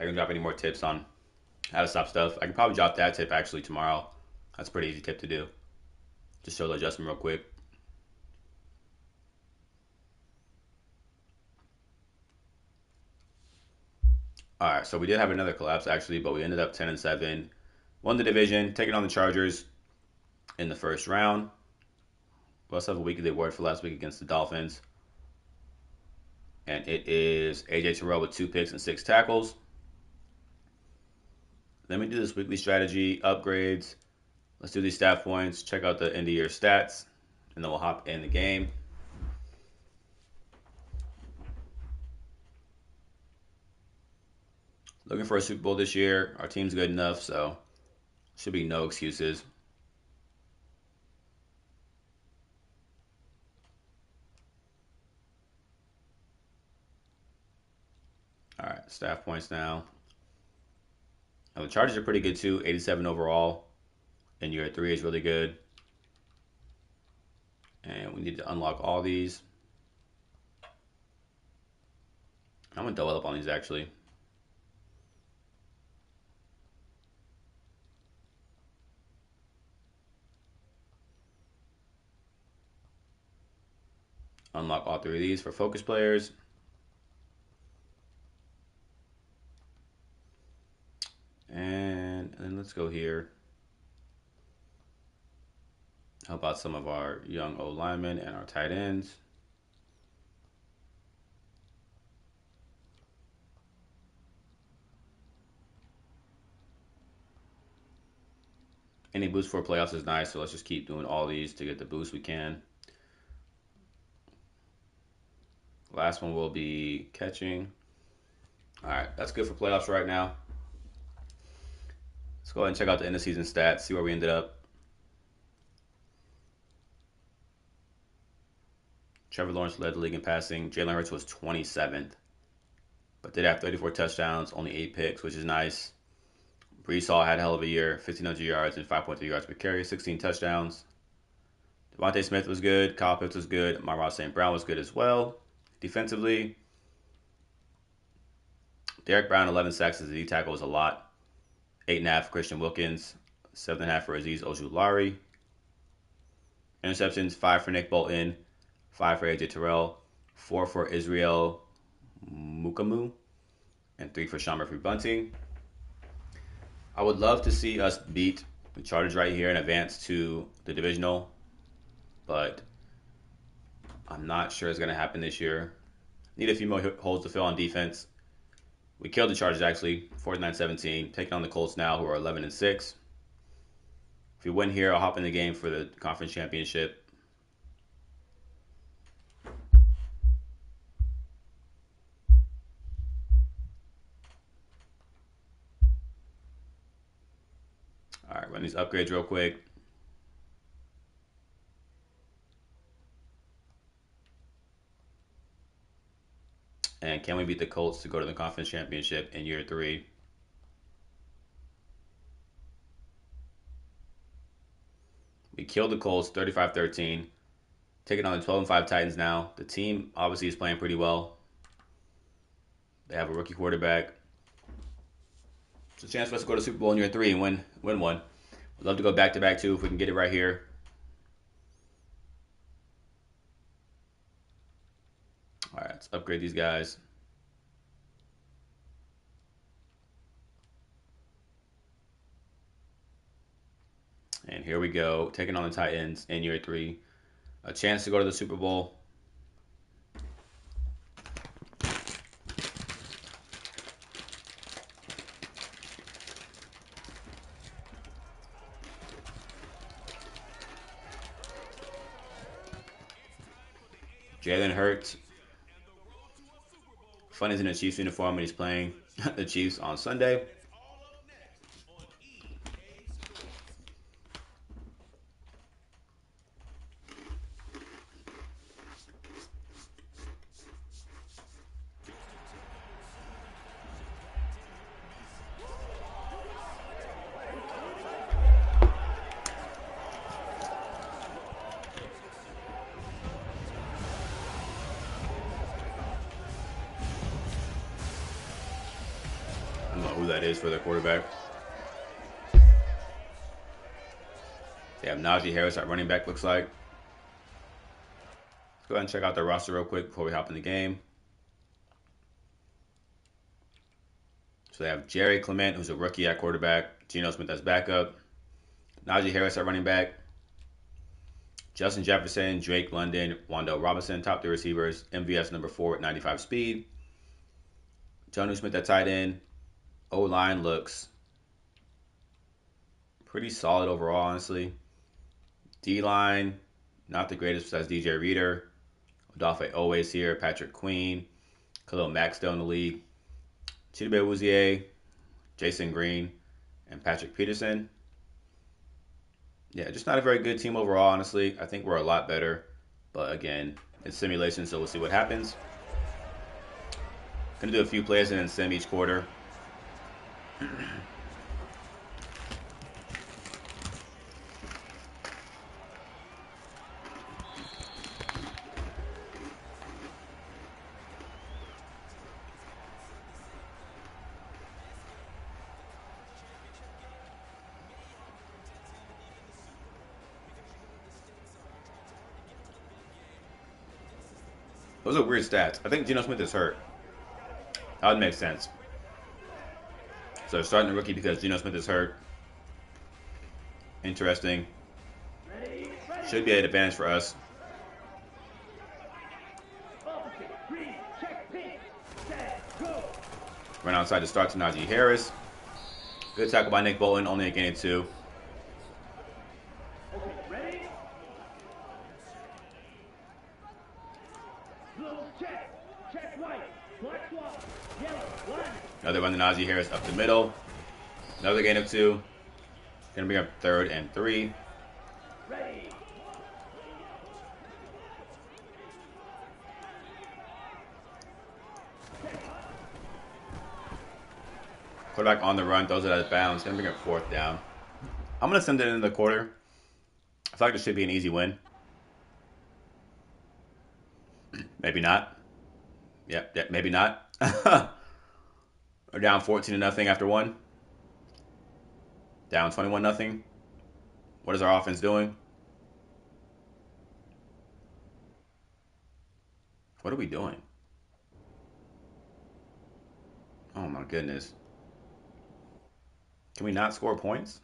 I can drop any more tips on how to stop stuff. I can probably drop that tip actually tomorrow. That's a pretty easy tip to do. Just show the adjustment real quick. All right, so we did have another collapse actually, but we ended up 10-7. Won the division, taking on the Chargers in the first round. We also have a weekly award for last week against the Dolphins. And it is AJ Terrell with 2 picks and 6 tackles. Let me do this weekly strategy, upgrades. Let's do these stat points, check out the end of year stats, and then we'll hop in the game. Looking for a Super Bowl this year. Our team's good enough, so should be no excuses. All right, staff points now. Now the Chargers are pretty good too, 87 overall. And year 3 is really good. And we need to unlock all these. I'm going to double up on these actually. Unlock all 3 of these for focus players. And then let's go here. How about some of our young O linemen and our tight ends? Any boost for playoffs is nice, so let's just keep doing all these to get the boost we can. Last one will be catching. All right, that's good for playoffs right now. Let's go ahead and check out the end of season stats, see where we ended up. Trevor Lawrence led the league in passing. Jalen Hurts was 27th, but did have 34 touchdowns, only 8 picks, which is nice. Brees Hall had a hell of a year, 1,500 yards and 5.3 yards per carry, 16 touchdowns. Devontae Smith was good. Kyle Pitts was good. Amon-Ra St. Brown was good as well. Defensively, Derek Brown, 11 sacks as a D tackle was a lot. 8.5 for Christian Wilkins, 7.5 for Azeez Ojulari. Interceptions, 5 for Nick Bolton, 5 for AJ Terrell, 4 for Israel Mukamu, and 3 for Sean Murphy-Bunting. I would love to see us beat the Chargers right here and advance to the divisional, but I'm not sure it's going to happen this year. Need a few more holes to fill on defense. We killed the Chargers actually, 49-17, taking on the Colts now, who are 11-6. If we win here, I'll hop in the game for the conference championship. All right, run these upgrades real quick. And can we beat the Colts to go to the conference championship in year 3? We killed the Colts 35-13. Taking on the 12-5 Titans now. The team obviously is playing pretty well. They have a rookie quarterback. It's a chance for us to go to Super Bowl in year 3 and win one. I'd love to go back-to-back too if we can get it right here. All right, let's upgrade these guys. And here we go, taking on the Titans in year 3. A chance to go to the Super Bowl. Jalen Hurts. Fun is in a Chiefs uniform and he's playing the Chiefs on Sunday. I don't know who that is for their quarterback. They have Najee Harris at running back, looks like. Let's go ahead and check out their roster real quick before we hop in the game. So they have Jerry Clement, who's a rookie at quarterback. Geno Smith as backup. Najee Harris at running back. Justin Jefferson, Drake London, Wandale Robinson, top 3 receivers. MVS number 4 at 95 speed. Jonnu Smith at tight end. O-line looks pretty solid overall, honestly. D-line, not the greatest besides DJ Reader. Odafe always here. Patrick Queen. Khalil Mack still in the league. Chidobe Awuzie, Jason Green, and Patrick Peterson. Yeah, just not a very good team overall, honestly. I think we're a lot better. But again, it's simulation, so we'll see what happens. Gonna do a few plays and then sim each quarter. Those are weird stats. I think Geno Smith is hurt. That would make sense. So starting the rookie because Geno Smith is hurt. Interesting. Should be an advantage for us. Run outside to start to Najee Harris. Good tackle by Nick Bolton, only a gain of 2. Another run to Najee Harris up the middle. Another gain of 2. Gonna bring up 3rd and 3. Quarterback on the run, throws it out of bounds. Gonna bring up 4th down. I'm gonna send it into the quarter. I feel like this should be an easy win. Maybe not. Yep, maybe not. We're down 14-0 after 1. Down 21-0. What is our offense doing? What are we doing? Oh my goodness. Can we not score points?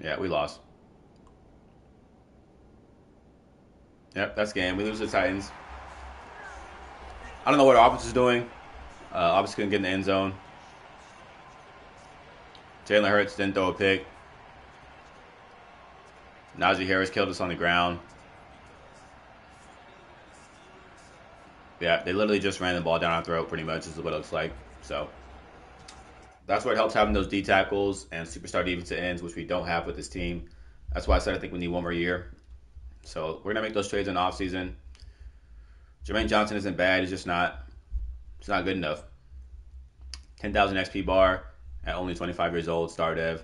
Yeah, we lost. Yep, that's game. We lose to the Titans. I don't know what our offense is doing. Obviously couldn't get in the end zone. Jalen Hurts didn't throw a pick. Najee Harris killed us on the ground. Yeah, they literally just ran the ball down our throat pretty much is what it looks like. So that's where it helps having those D tackles and superstar defensive ends, which we don't have with this team. That's why I said I think we need one more year. So we're going to make those trades in the offseason. Jermaine Johnson isn't bad. He's just not good enough. 10,000 XP bar at only 25 years old, star dev.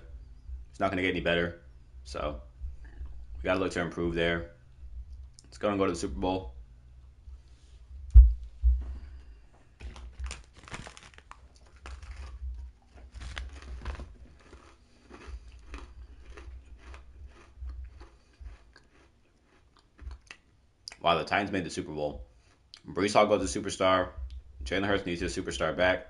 It's not going to get any better. So we got to look to improve there. Let's go and go to the Super Bowl. Wow, the Titans made the Super Bowl. Brees Hall goes to superstar. Jalen Hurts needs his superstar back.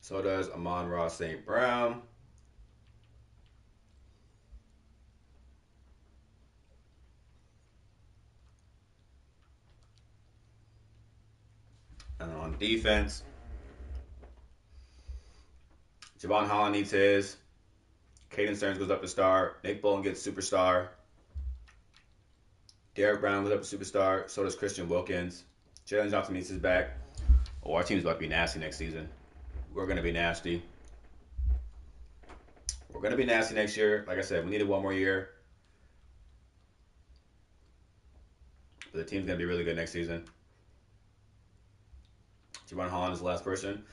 So does Amon-Ra St. Brown. And on defense, Javon Holland needs his. Caden Stearns goes up to star. Nick Bolton gets superstar. Derek Brown goes up to superstar. So does Christian Wilkins. Jalen Johnson needs his back. Oh, our team's about to be nasty next season. We're going to be nasty. We're going to be nasty next year. Like I said, we needed one more year. But the team's going to be really good next season. Javon Holland is the last person.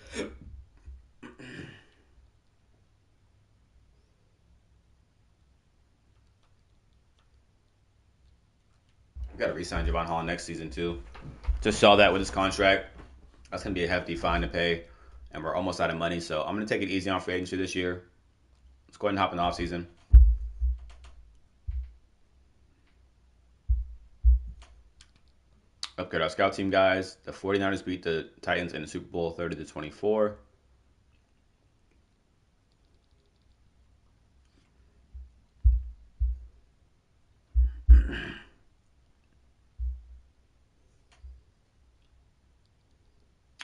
Got to re-sign Javon Holland next season too. Just saw that with his contract. That's gonna be a hefty fine to pay, and we're almost out of money. So I'm gonna take it easy on free agency this year. Let's go ahead and hop in the offseason. Upgrade our scout team, guys. The 49ers beat the Titans in the Super Bowl 30-24.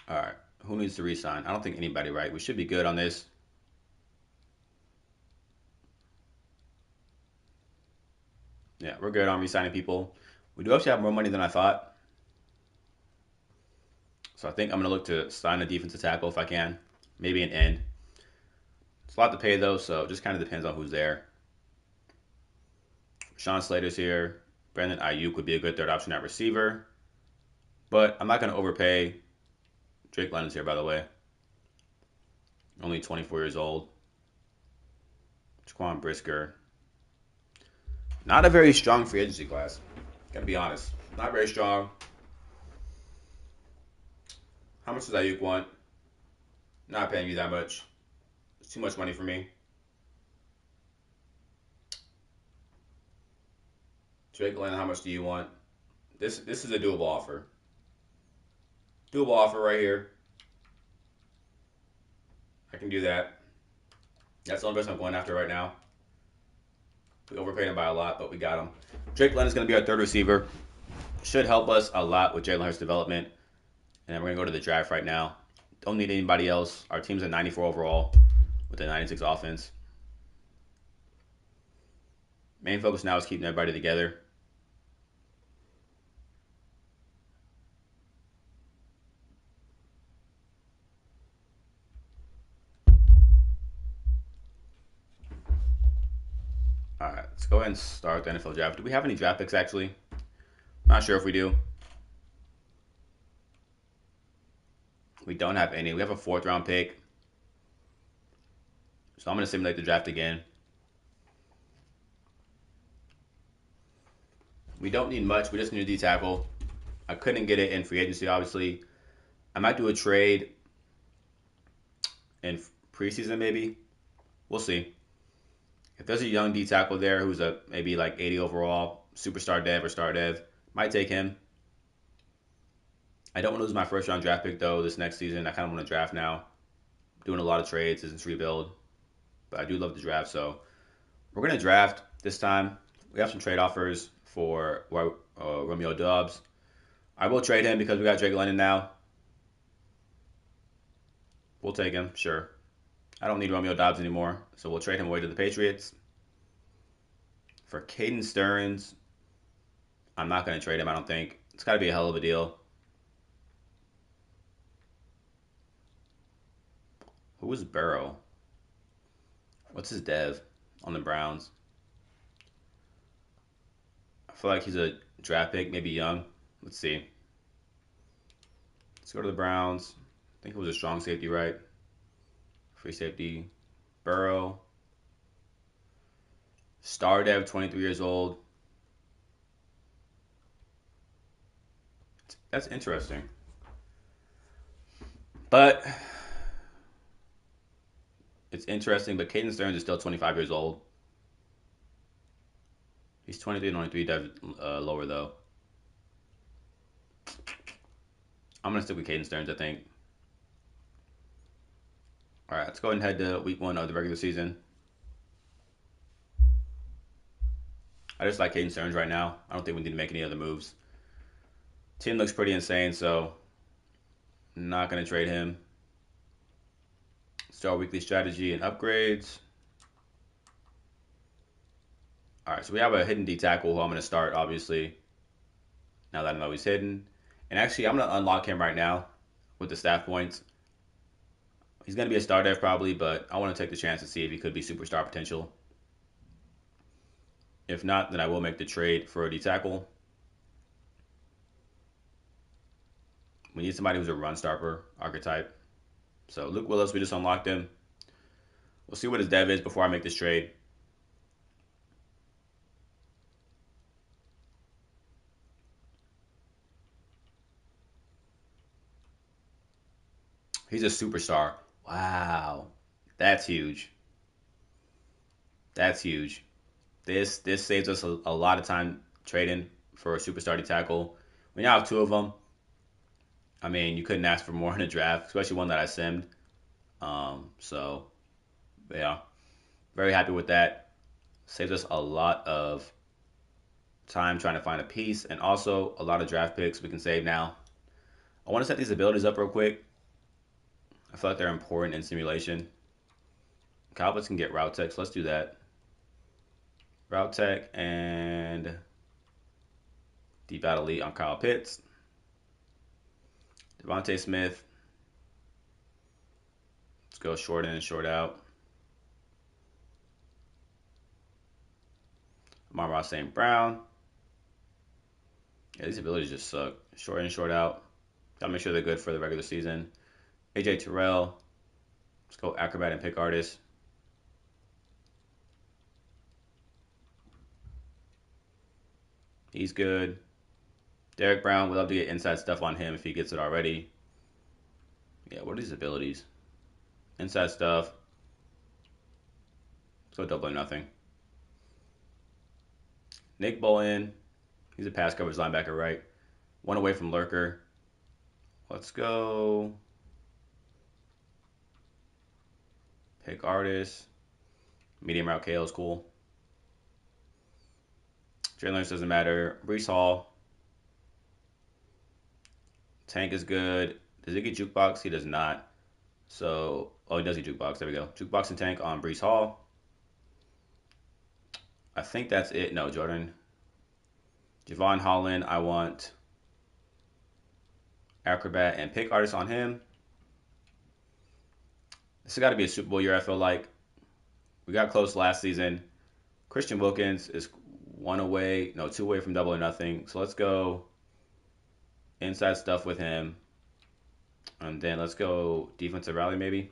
All right. Who needs to re-sign? I don't think anybody, right? We should be good on this. Yeah, we're good on re-signing people. We do actually have more money than I thought. So I think I'm going to look to sign a defensive tackle if I can. Maybe an end. It's a lot to pay, though, so it just kind of depends on who's there. Sean Slater's here. Brandon Ayuk would be a good third option at receiver. But I'm not going to overpay. Drake London's here, by the way. Only 24 years old. Jaquan Brisker. Not a very strong free agency class. Gotta be honest. Not very strong. How much does Ayuk want? Not paying you that much. It's too much money for me. Drake London, how much do you want? This is a doable offer. Doable offer right here. I can do that. That's the only person I'm going after right now. We overpaid him by a lot, but we got him. Drake London's going to be our third receiver. Should help us a lot with Jalen Hurts' development. And then we're going to go to the draft right now. Don't need anybody else. Our team's at 94 overall with a 96 offense. Main focus now is keeping everybody together. All right, let's go ahead and start the NFL draft. Do we have any draft picks, actually? Not sure if we do. We don't have any. We have a 4th round pick. So I'm going to simulate the draft again. We don't need much. We just need a D tackle. I couldn't get it in free agency, obviously. I might do a trade in preseason, maybe. We'll see. If there's a young D tackle there who's a maybe like 80 overall, superstar dev or star dev, might take him. I don't want to lose my first round draft pick though this next season. I kind of want to draft now. Doing a lot of trades since it's rebuild, but I do love the draft. So we're gonna draft this time. We have some trade offers for Romeo Doubs. I will trade him because we got Drake London now. We'll take him, sure. I don't need Romeo Doubs anymore, so we'll trade him away to the Patriots. For Caden Stearns, I'm not going to trade him, I don't think. It's got to be a hell of a deal. Who is Burrow? What's his dev on the Browns? I feel like he's a draft pick, maybe young. Let's see. Let's go to the Browns. I think it was a strong safety, right? Free safety. Burrow. Star dev, 23 years old. That's interesting. But it's interesting, but Caden Stearns is still 25 years old. He's 23 and only 3 dev lower, though. I'm going to stick with Caden Stearns, I think. All right, let's go ahead and head to week 1 of the regular season. I just like Caden Stearns right now. I don't think we need to make any other moves. Team looks pretty insane, so I'm not going to trade him. Start weekly strategy and upgrades. All right, so we have a hidden D tackle who I'm going to start, obviously, now that I know he's hidden. And actually, I'm going to unlock him right now with the staff points. He's going to be a star dev probably, but I want to take the chance to see if he could be superstar potential. If not, then I will make the trade for a D tackle. We need somebody who's a run stopper archetype. So Luke Willis, we just unlocked him. We'll see what his dev is before I make this trade. He's a superstar. Wow. That's huge. That's huge. This saves us a lot of time trading for a superstar to tackle. We now have two of them. I mean, you couldn't ask for more in a draft, especially one that I simmed. So yeah, very happy with that. Saves us a lot of time trying to find a piece, and also a lot of draft picks we can save now. I want to set these abilities up real quick. I feel like they're important in simulation. Cowboys can get route tech, so let's do that. Route tech and deep out elite on Kyle Pitts. Devontae Smith. Let's go short in and short out. Amon-Ra St. Brown. Yeah, these abilities just suck. Short in, short out. Gotta make sure they're good for the regular season. AJ Terrell. Let's go acrobat and pick artist. He's good. Derek Brown, we'd love to get inside stuff on him if he gets it already. Yeah, what are these abilities? Inside stuff. So double or nothing. Nick Bowen. He's a pass coverage linebacker, right? One away from Lurker. Let's go. Pick artist. Medium route KO is cool. Jalen Lynch doesn't matter. Brees Hall. Tank is good. Does he get jukebox? He does not. So, oh, he does get jukebox. There we go. Jukebox and tank on Brees Hall. I think that's it. No, Jordan. Javon Holland, I want acrobat and pick artist on him. This has got to be a Super Bowl year, I feel like. We got close last season. Christian Wilkins is two away from double or nothing. So let's go inside stuff with him. And then let's go defensive rally maybe.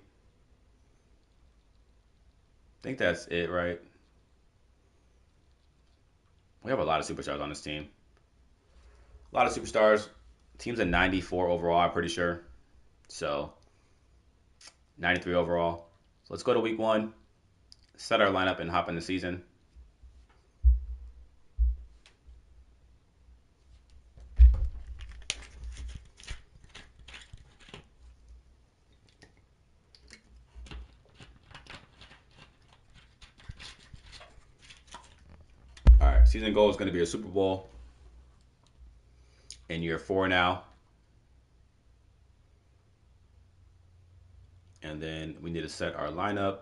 I think that's it, right? We have a lot of superstars on this team. A lot of superstars. Team's a 94 overall, I'm pretty sure. So 93 overall. So let's go to week 1. Set our lineup and hop in the season. All right, season goal is going to be a Super Bowl in year 4 now. And then we need to set our lineup.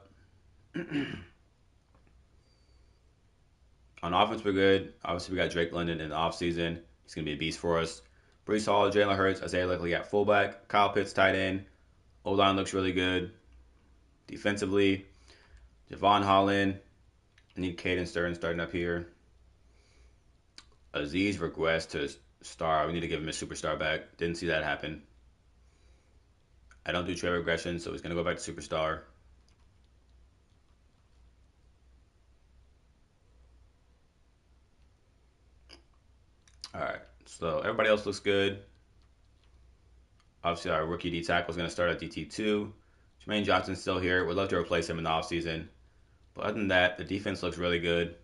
On offense, we're good. Obviously, we got Drake London in the offseason. He's going to be a beast for us. Brees Hall, Jalen Hurts, Isaiah Likely at fullback. Kyle Pitts, tight end. O-line looks really good. Defensively, Javon Holland. I need Caden Stearns starting up here. Aziz regressed to star. We need to give him a superstar back. Didn't see that happen. I don't do trade regression, so he's going to go back to superstar. All right, so everybody else looks good. Obviously, our rookie D tackle is going to start at DT2. Jermaine Johnson's still here. Would love to replace him in the offseason. But other than that, the defense looks really good.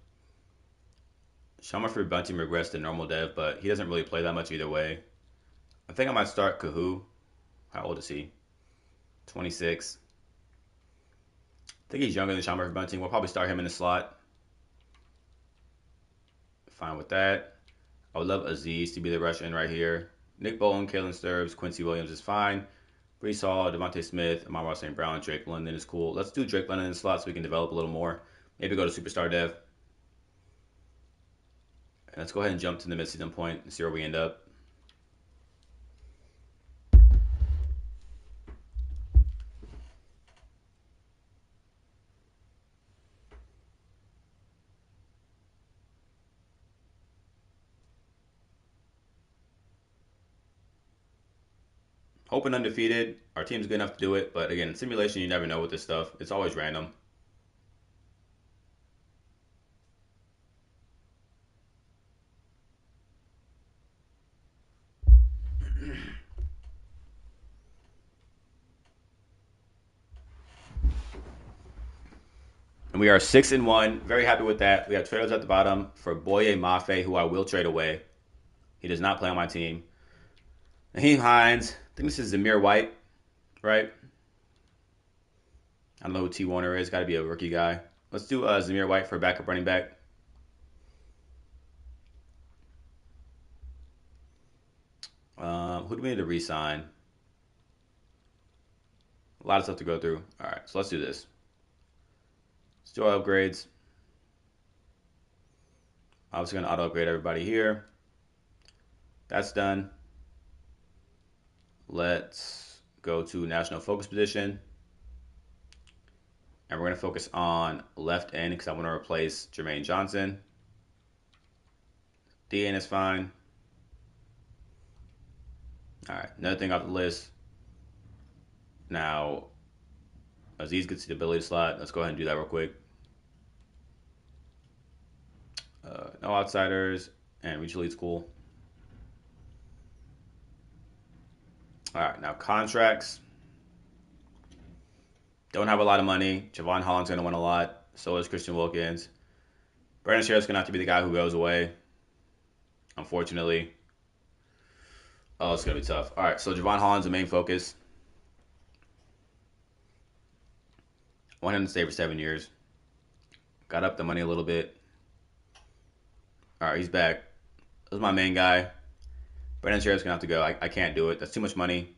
Sean Murphy-Bunting regressed to normal dev, but he doesn't really play that much either way. I think I might start Kahoo. How old is he? 26. I think he's younger than Sean Murphy-Bunting. We'll probably start him in the slot. Fine with that. I would love Aziz to be the rush in right here. Nick Bolton, Kalen Sturbs, Quincy Williams is fine. Brees Hall, Devontae Smith, Amon-Ra St. Brown, Drake London is cool. Let's do Drake London in the slot so we can develop a little more. Maybe go to Superstar Dev. And let's go ahead and jump to the midseason point and see where we end up. Hoping undefeated. Our team's good enough to do it, but again, in simulation, you never know with this stuff. It's always random. And we are 6-1. Very happy with that. We have traders at the bottom for Boye Mafe, who I will trade away. He does not play on my team. Naheem Hines. I think this is Zamir White, right? I don't know who T. Warner is. Got to be a rookie guy. Let's do Zamir White for backup running back. Who do we need to re-sign? A lot of stuff to go through. All right, so let's do this. Let's do our upgrades. I was going to auto-upgrade everybody here. That's done. Let's go to national focus position. And we're going to focus on left end because I want to replace Jermaine Johnson. DN is fine. All right, another thing off the list. Now, Aziz gets the ability slot. Let's go ahead and do that real quick. No outsiders, and reach elite's cool. All right, now contracts. Don't have a lot of money. Javon Holland's going to win a lot. So is Christian Wilkins. Brandon Scherff's going to have to be the guy who goes away, unfortunately. Oh, it's going to be tough. All right, so Javon Holland's the main focus. I want him to stay for 7 years. Got up the money a little bit. All right, he's back. This is my main guy. Brandon Scherff's going to have to go. I can't do it. That's too much money.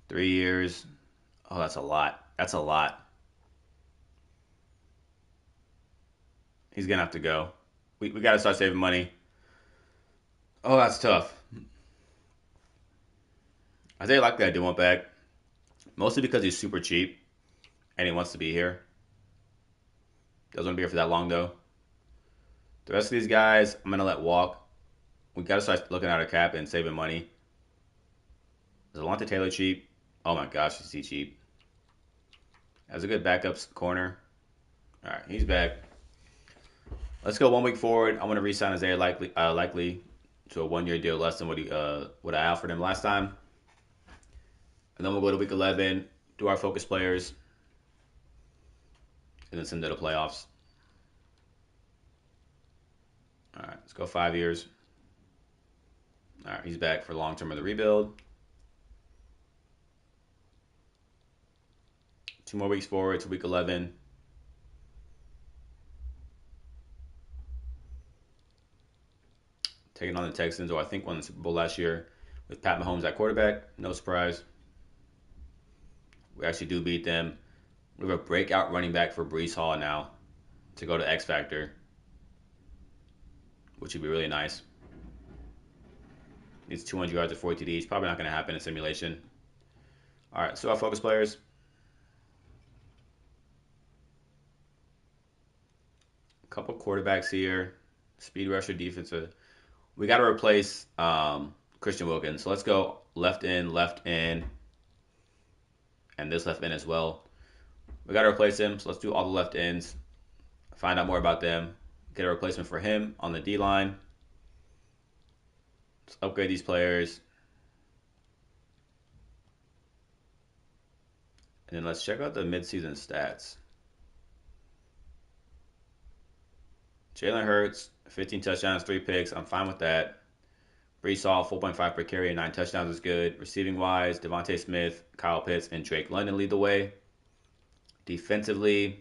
Three years. Oh, that's a lot. That's a lot. He's going to have to go. We got to start saving money. Oh, that's tough. Isaiah Likely I do want back. Mostly because he's super cheap. And he wants to be here. Doesn't want to be here for that long, though. The rest of these guys, I'm going to let walk. We got to start looking at our cap and saving money. Is Alontae Taylor cheap? Oh my gosh, is he cheap? Has a good backups corner. All right, he's back. Let's go 1 week forward. I want to re-sign Isaiah Likely to a 1-year deal less than what I offered him last time. And then we'll go to week 11, do our focus players, and then send to the playoffs. All right, let's go 5 years. All right, he's back for long term of the rebuild. 2 more weeks forward to week 11. Taking on the Texans, who I think won the Super Bowl last year with Pat Mahomes at quarterback. No surprise. We actually do beat them. We have a breakout running back for Breece Hall now to go to X Factor, which would be really nice. Needs 200 yards at 40 TDs. Probably not going to happen in simulation. All right, so our focus players. A couple quarterbacks here. Speed rusher, defensive. We got to replace Christian Wilkins. So let's go left in, and this left end as well. We got to replace him, so let's do all the left ends. Find out more about them. Get a replacement for him on the D-line. Let's upgrade these players. And then let's check out the midseason stats. Jalen Hurts, 15 touchdowns, 3 picks. I'm fine with that. Breece Hall, 4.5 per carry and 9 touchdowns is good. Receiving-wise, Devontae Smith, Kyle Pitts, and Drake London lead the way. Defensively,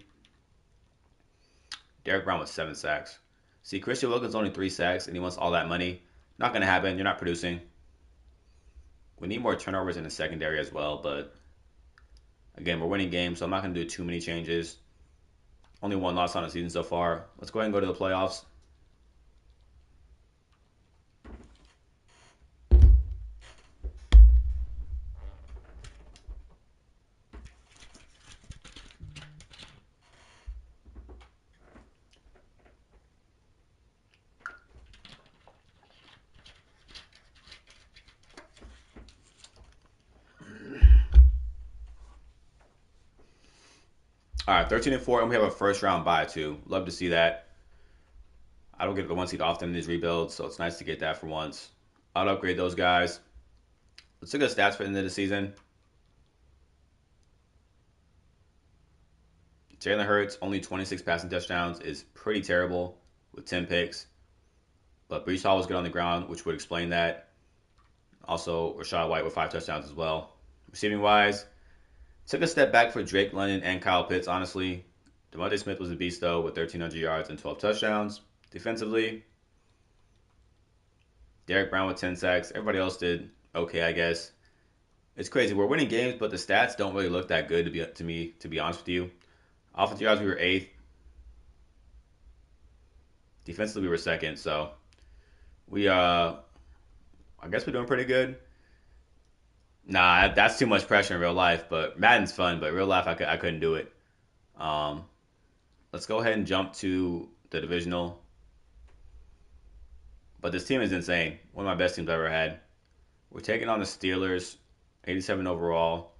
Derek Brown with 7 sacks. See, Christian Wilkins only 3 sacks, and he wants all that money. Not going to happen. You're not producing. We need more turnovers in the secondary as well, but again, we're winning games, so I'm not going to do too many changes. Only 1 loss on the season so far. Let's go ahead and go to the playoffs. All right, 13-4, and we have a first round bye too. Love to see that. I don't get the 1 seed often in these rebuilds, so it's nice to get that for once. I'll upgrade those guys. Let's look at stats for the end of the season. Jalen Hurts, only 26 passing touchdowns, is pretty terrible with 10 picks. But Brees Hall was good on the ground, which would explain that. Also, Rachaad White with 5 touchdowns as well. Receiving wise, took a step back for Drake London and Kyle Pitts, honestly. DeVonta Smith was a beast, though, with 1,300 yards and 12 touchdowns. Defensively, Derek Brown with 10 sacks. Everybody else did okay, I guess. It's crazy. We're winning games, but the stats don't really look that good to me, to be honest with you. Offensive yards, we were 8th. Defensively, we were 2nd. So I guess we're doing pretty good. Nah, that's too much pressure in real life. But Madden's fun, but real life, I couldn't do it. Um, let's go ahead and jump to the divisional. But this team is insane. One of my best teams I've ever had. We're taking on the Steelers, 87 overall.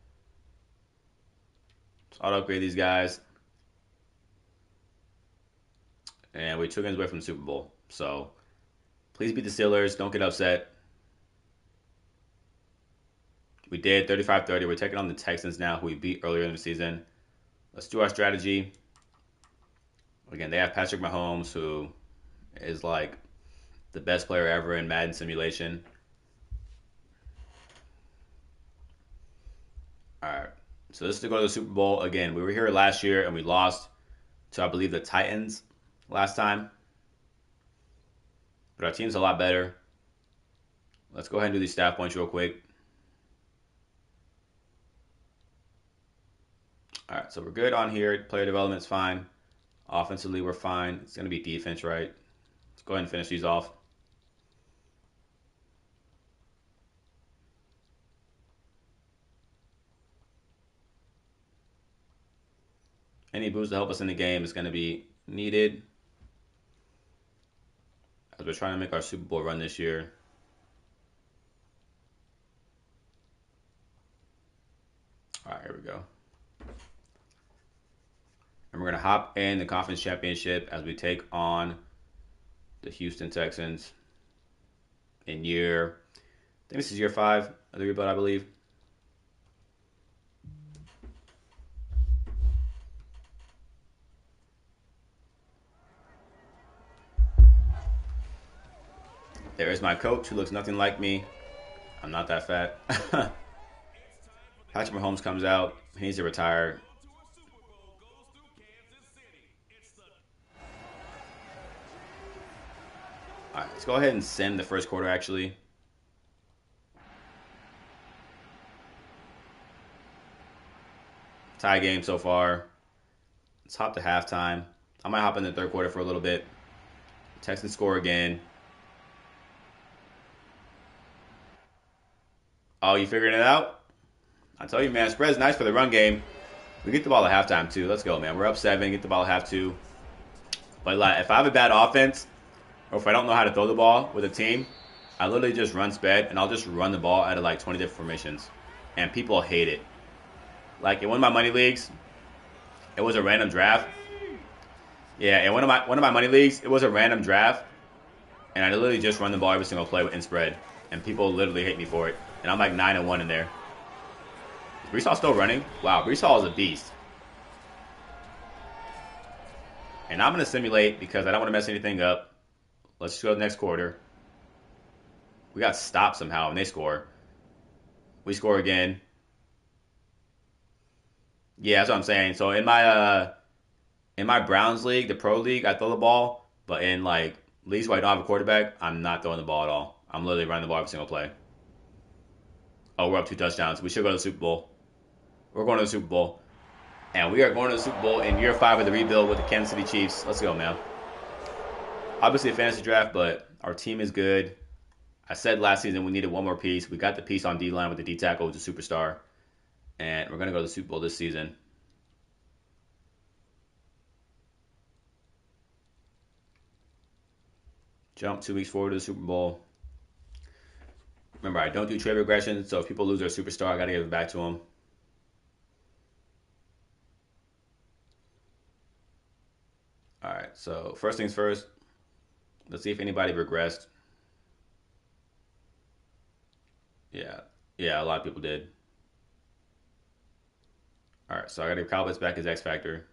So I'll upgrade these guys. And we 2 games away from the Super Bowl. So please beat the Steelers. Don't get upset. We did 35-30. We're taking on the Texans now, who we beat earlier in the season. Let's do our strategy. Again, they have Patrick Mahomes, who is like the best player ever in Madden simulation. All right. So this is to go to the Super Bowl. Again, we were here last year and we lost to, I believe, the Titans last time. But our team's a lot better. Let's go ahead and do these staff points real quick. All right, so we're good on here. Player development's fine. Offensively, we're fine. It's going to be defense, right? Let's go ahead and finish these off. Any boost to help us in the game is going to be needed as we're trying to make our Super Bowl run this year. All right, here we go. And we're going to hop in the conference championship as we take on the Houston Texans in year, I think this is year 5 of the rebuild, I believe. There is my coach who looks nothing like me. I'm not that fat. Patrick Mahomes comes out. He needs to retire. All right, let's go ahead and send the first quarter, actually. Tie game so far. Let's hop to halftime. I might hop in the third quarter for a little bit. Texans score again. Oh, you figuring it out? I tell you, man, spread's nice for the run game. We get the ball at halftime, too. Let's go, man. We're up 7. Get the ball at half, 2. But like, if I have a bad offense, or if I don't know how to throw the ball with a team, I literally just run sped, and I'll just run the ball out of like 20 different formations. And people hate it. Like, in one of my money leagues, it was a random draft. Yeah, in one of my money leagues, it was a random draft. And I literally just run the ball every single play in spread. And people literally hate me for it. And I'm like 9-1 in there. Is Brees Hall still running? Wow, Brees Hall is a beast. And I'm going to simulate because I don't want to mess anything up. Let's just go to the next quarter. We got stopped somehow and they score. We score again. Yeah, that's what I'm saying. So in my Browns league, the pro league, I throw the ball, but in like leagues where I don't have a quarterback, I'm not throwing the ball at all. I'm literally running the ball every single play. Oh, we're up 2 touchdowns. We should go to the Super Bowl. We're going to the Super Bowl. And we are going to the Super Bowl in year 5 of the rebuild with the Kansas City Chiefs. Let's go, man. Obviously a fantasy draft, but our team is good. I said last season we needed one more piece. We got the piece on D-line with the D-tackle, who's a superstar. And we're going to go to the Super Bowl this season. Jump 2 weeks forward to the Super Bowl. Remember, I don't do trade regression, so if people lose their superstar, I got to give it back to them. All right, so first things first, let's see if anybody regressed. Yeah, Yeah, a lot of people did. All right, so I got to give Kyle Pitts back his X Factor.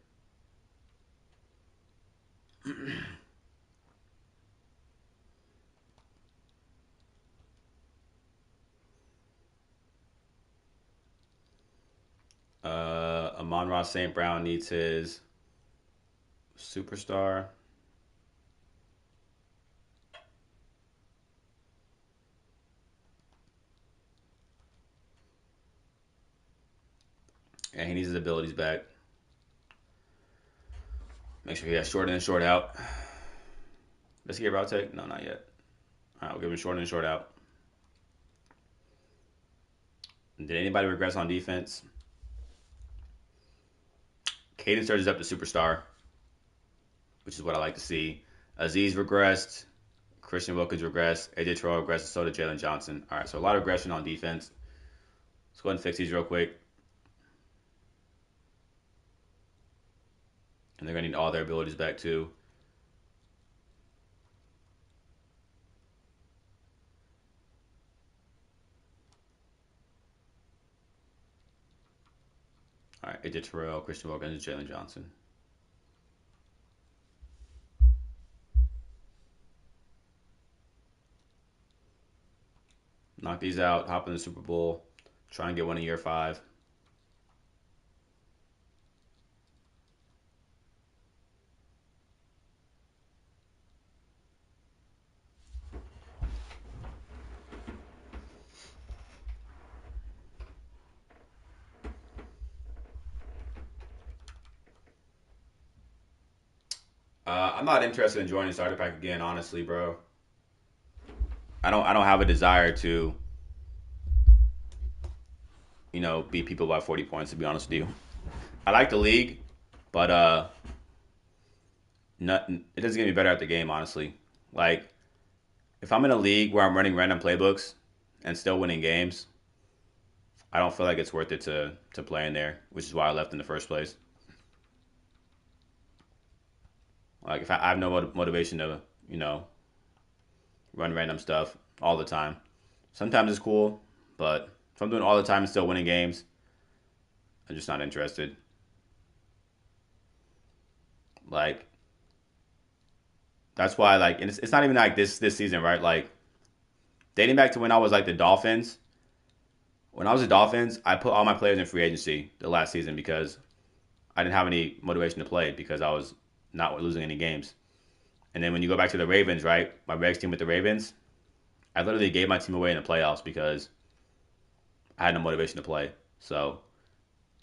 Amon-Ra St. Brown needs his superstar. And he needs his abilities back. Make sure he has short in and short out. Does he get route take? No, not yet. All right, we'll give him short in and short out. Did anybody regress on defense? Caden surges up to superstar, which is what I like to see. Aziz regressed. Christian Wilkins regressed. AJ Terrell regressed. So did Jalen Johnson. All right, so a lot of regression on defense. Let's go ahead and fix these real quick. And they're going to need all their abilities back too. All right, AJ Terrell, Christian Wilkins, and Jalen Johnson. Knock these out, hop in the Super Bowl, try and get one in year 5. I'm not interested in joining starter pack again, honestly, bro. I don't have a desire to, beat people by 40 points. To be honest with you, I like the league, but it doesn't get me better at the game, honestly. Like, if I'm in a league where I'm running random playbooks and still winning games, I don't feel like it's worth it to play in there, which is why I left in the first place. Like, if I have no motivation to, run random stuff all the time. Sometimes it's cool, but if I'm doing all the time and still winning games, I'm just not interested. Like, that's why, like, and it's not even like this season, right? Like, dating back to when I was like the Dolphins. When I was the Dolphins, I put all my players in free agency the last season because I didn't have any motivation to play because I was not losing any games. And then when you go back to the Ravens, right? My Regs team with the Ravens, I literally gave my team away in the playoffs because I had no motivation to play. So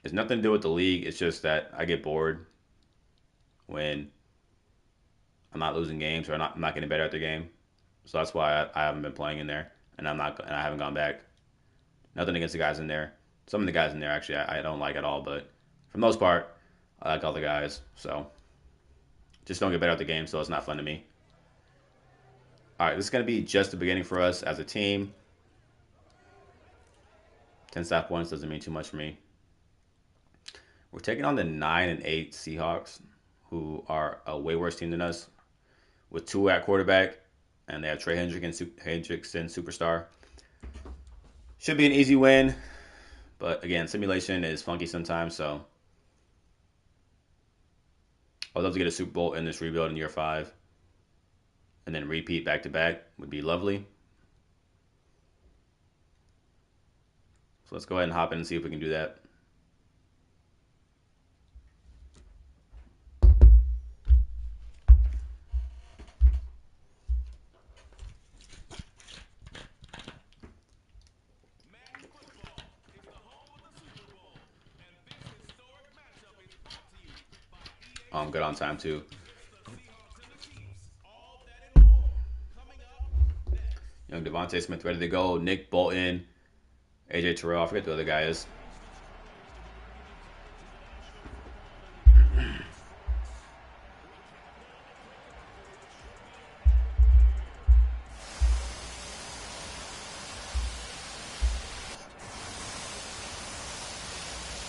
it's nothing to do with the league. It's just that I get bored when I'm not losing games or I'm not getting better at the game. So that's why I haven't been playing in there, and I haven't gone back. Nothing against the guys in there. Some of the guys in there actually I don't like at all, but for the most part, I like all the guys. So just don't get better at the game, so it's not fun to me. All right, this is going to be just the beginning for us as a team. 10 staff points doesn't mean too much for me. We're taking on the 9-8 Seahawks, who are a way worse team than us, with Tua at quarterback, and they have Trey Hendrickson, superstar. Should be an easy win, but again, simulation is funky sometimes, so I'd love to get a Super Bowl in this rebuild in year 5, and then repeat back to back would be lovely. So let's go ahead and hop in and see if we can do that. Oh, I'm good on time too. Young Devontae Smith ready to go. Nick Bolton, AJ Terrell. I forget the other guy is.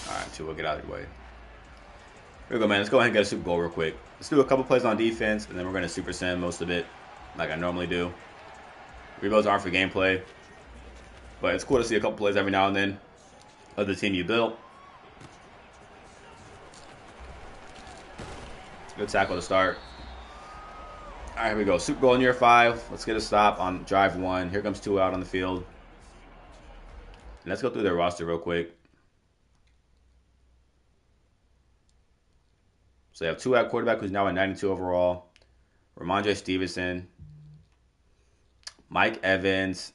All right, Tua, get out of the way. Here we go, man. Let's go ahead and get a Super Bowl real quick. Let's do a couple plays on defense, and then we're going to super send most of it, like I normally do. Rebuilds aren't for gameplay. But it's cool to see a couple plays every now and then of the team you built. Good tackle to start. All right, here we go. Super Bowl in year 5. Let's get a stop on drive 1. Here comes Tua out on the field. And let's go through their roster real quick. So they have Tua at quarterback, who's now at 92 overall. Ramondre Stevenson, Mike Evans,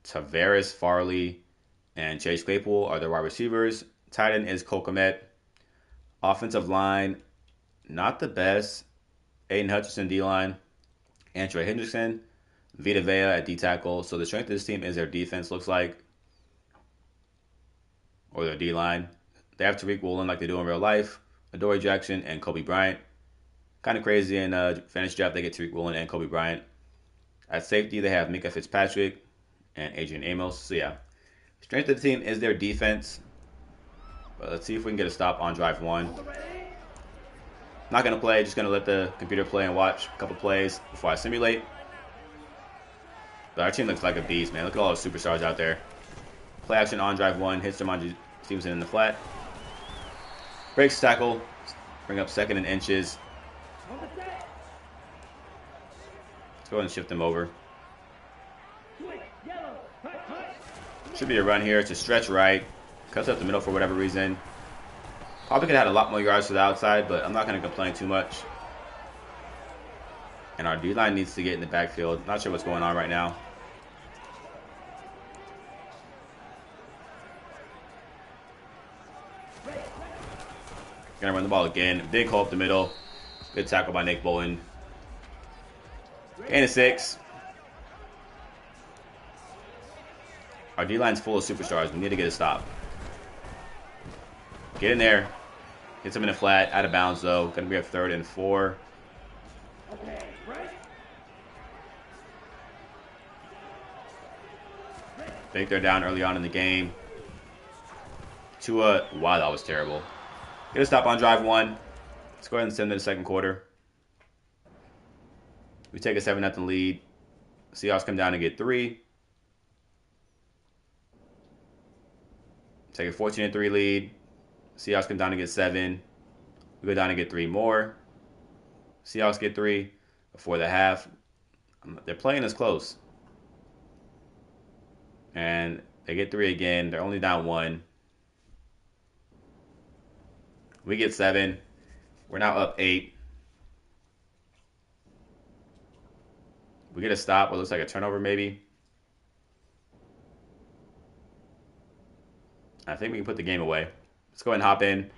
Tavares Farley, and Chase Claypool are their wide receivers. Tight end is Cole Kmet. Offensive line, not the best. Aiden Hutchinson, D-line. Antroy Hendrickson, Vita Vea at D-tackle. So the strength of this team is their defense, looks like. Or their D-line. They have Tariq Woolen like they do in real life. Adoree Jackson and Kobe Bryant. Kind of crazy in fantasy draft, they get Tariq Woolen and Kobe Bryant. At safety, they have Mika Fitzpatrick and Adrian Amos. So yeah, strength of the team is their defense. But let's see if we can get a stop on drive 1. Not going to play, just going to let the computer play and watch a couple plays before I simulate. But our team looks like a beast, man. Look at all those superstars out there. Play action on drive 1, hits Ramondre Stevenson in the flat. Breaks tackle, bring up 2nd and inches. Let's go ahead and shift him over. Should be a run here. It's a stretch right. Cuts up the middle for whatever reason. Probably could have had a lot more yards to the outside, but I'm not going to complain too much. And our D-line needs to get in the backfield. Not sure what's going on right now. Gonna run the ball again. Big hole up the middle. Good tackle by Nick Bolton. Gain of 6. Our D-line's full of superstars. We need to get a stop. Get in there. Hits him in the flat. Out of bounds, though. Gonna be a 3rd and 4. I think they're down early on in the game. Tua. Wow, that was terrible. Get a stop on drive 1. Let's go ahead and send to the 2nd quarter. We take a 7-0 lead. Seahawks come down and get 3. Take a 14-3 lead. Seahawks come down and get 7. We go down and get 3 more. Seahawks get 3 before the half. They're playing us close. And they get 3 again. They're only down 1. We get 7. We're now up 8. We get a stop. What looks like a turnover, maybe. I think we can put the game away. Let's go ahead and hop in.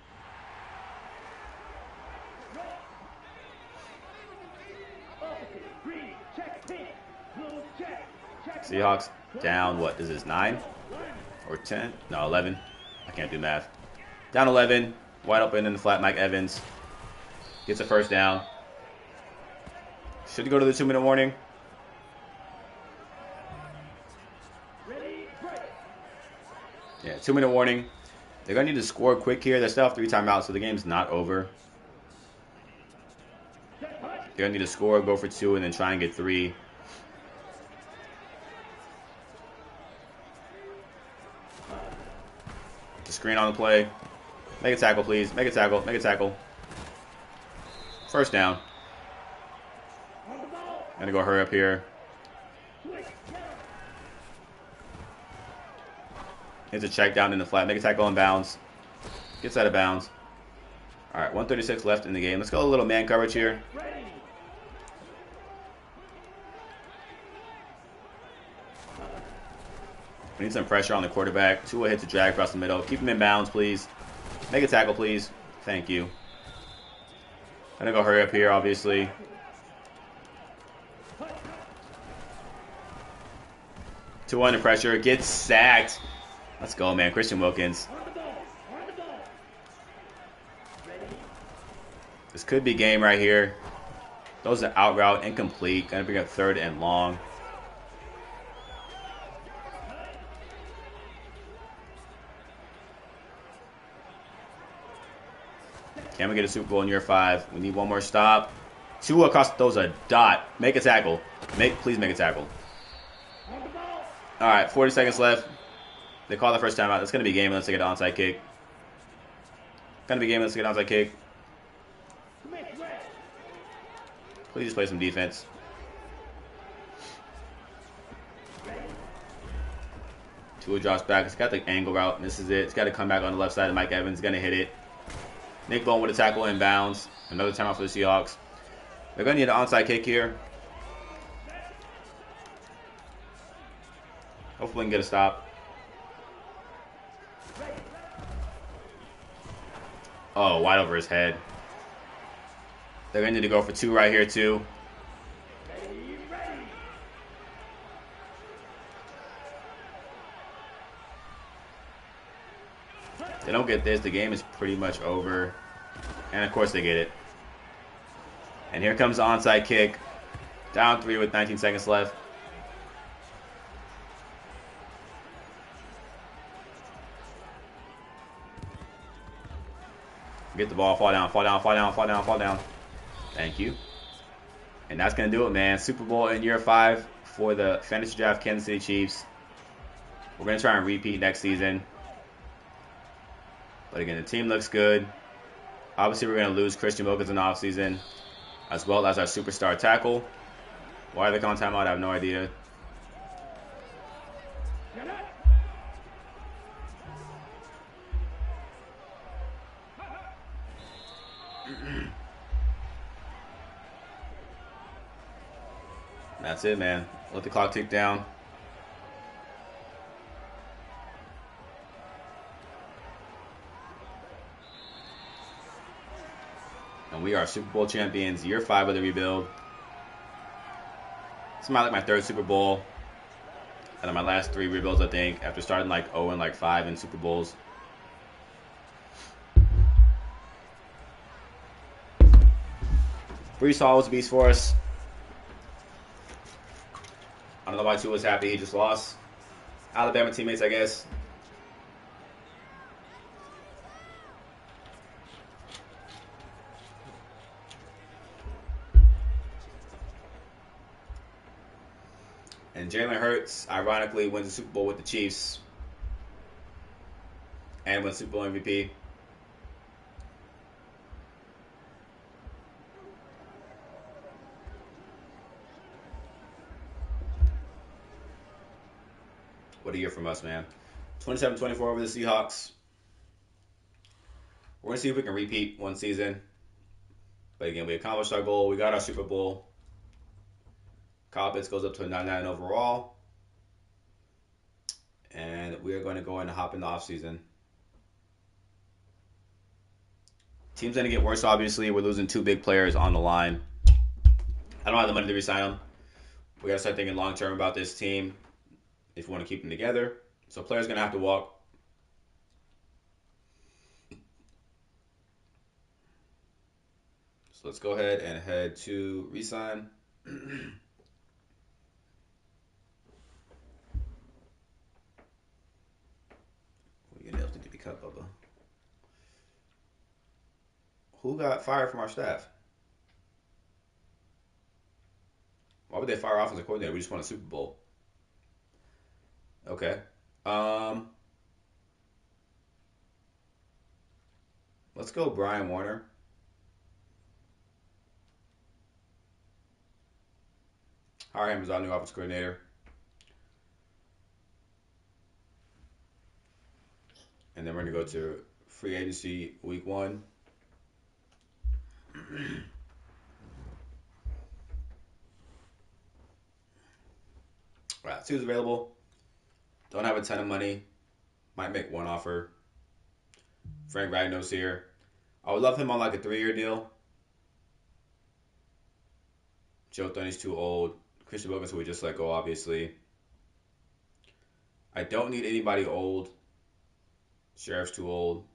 Seahawks down, what, is this 9? Or 10? No, 11. I can't do math. Down 11. Wide open in the flat, Mike Evans. Gets a 1st down. Should go to the 2-minute warning. Yeah, 2-minute warning. They're going to need to score quick here. They still have 3 timeouts, so the game's not over. They're going to need to score, go for 2, and then try and get 3. The screen on the play. Make a tackle, please. Make a tackle. Make a tackle. 1st down. Gonna go hurry up here. Hits a check down in the flat. Make a tackle on bounds. Gets out of bounds. All right, 1:36 left in the game. Let's go a little man coverage here. We need some pressure on the quarterback. Tua hits a drag across the middle. Keep him in bounds, please. Make a tackle, please. Thank you. Gonna go hurry up here, obviously. Tua under pressure. Gets sacked. Let's go, man. Christian Wilkins. This could be game right here. Those are out route, incomplete. Gonna bring up 3rd and long. Can we get a Super Bowl in year 5? We need one more stop. Tua across throws a dot. Make a tackle. Please make a tackle. All right, 40 seconds left. They call the first time out. It's going to be game unless they get an onside kick. Going to be game unless they get an onside kick. Please just play some defense. Tua drops back. It's got the angle route. And this is it. It's got to come back on the left side. Mike Evans is going to hit it. Nick Bone with a tackle inbounds. Another timeout for the Seahawks. They're going to need an onside kick here. Hopefully we can get a stop. Oh, wide over his head. They're going to need to go for 2 right here, too. If they don't get this, the game is pretty much over. And, of course, they get it. And here comes the onside kick. Down 3 with 19 seconds left. Get the ball, fall down, fall down, fall down, fall down, fall down. Thank you. And that's going to do it, man. Super Bowl in year 5 for the Fantasy Draft Kansas City Chiefs. We're going to try and repeat next season. But again, the team looks good. Obviously, we're going to lose Christian Wilkins in the offseason, as well as our superstar tackle. Why are they calling timeout? I have no idea. That's it, man. Let the clock tick down. And we are Super Bowl champions, year 5 of the rebuild. This might like my 3rd Super Bowl. Out of my last 3 rebuilds, I think, after starting like 0 and like 5 in Super Bowls. Brees Hall was a beast for us. I don't know why Tua was happy he just lost. Alabama teammates, I guess. And Jalen Hurts, ironically, wins the Super Bowl with the Chiefs. And wins Super Bowl MVP. What a year from us, man. 27-24 over the Seahawks. We're going to see if we can repeat one season. But again, we accomplished our goal. We got our Super Bowl. Kyle Pitts goes up to a 99 overall. And we are going to go in and hop in the offseason. Team's going to get worse, obviously. We're losing 2 big players on the line. I don't have the money to re-sign them. We got to start thinking long-term about this team if we want to keep them together. So players going to have to walk. So let's go ahead and head to re-sign. Your nails need to be cut, Bubba. Who got fired from our staff? Why would they fire offensive coordinator? We just won a Super Bowl. Okay. Let's go Brian Warner. Hire him as our new offensive coordinator. And then we're going to go to free agency week 1. Right, see who's available. Don't have a ton of money. Might make one offer. Frank Ragnow's here. I would love him on like a 3-year deal. Joe Thuney's too old. Christian Wilkins, who we just let go, obviously. I don't need anybody old. Sheriff's too old.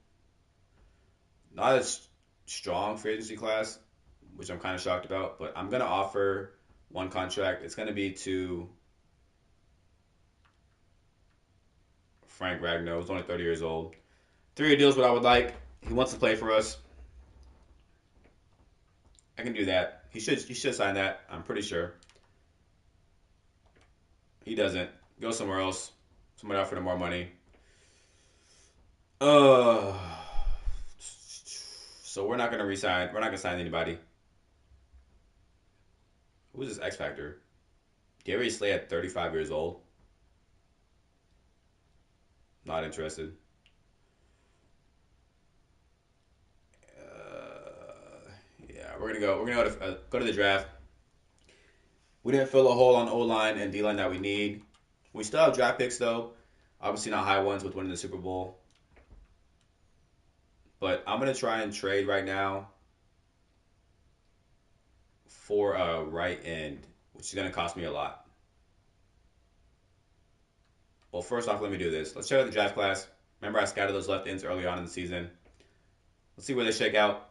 Not as strong free agency class, which I'm kind of shocked about, but I'm going to offer one contract. It's going to be to Frank Ragnow. He's only 30 years old. 3-year deal is what I would like. He wants to play for us. I can do that. He should sign that, I'm pretty sure. He doesn't. Go somewhere else. Somebody offered him more money. Uh, so we're not gonna resign. We're not gonna sign anybody. Who's this X Factor? Gary Slay at 35 years old. Not interested. Yeah, we're gonna go. We're gonna go to the draft. We didn't fill a hole on O line and D line that we need. We still have draft picks though. Obviously not high ones with winning the Super Bowl. But I'm gonna try and trade right now for a right end, which is gonna cost me a lot. Well, first off, let me do this. Let's check out the draft class. Remember, I scouted those left ends early on in the season. Let's see where they shake out.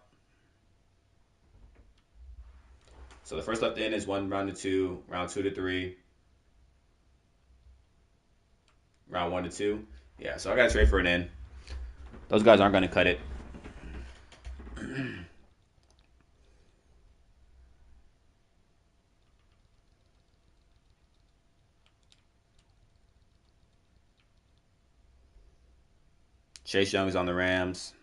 So the first left end is one round to two, round two to three, round one to two. Yeah, so I got to trade for an end. Those guys aren't going to cut it. Chase Young is on the Rams.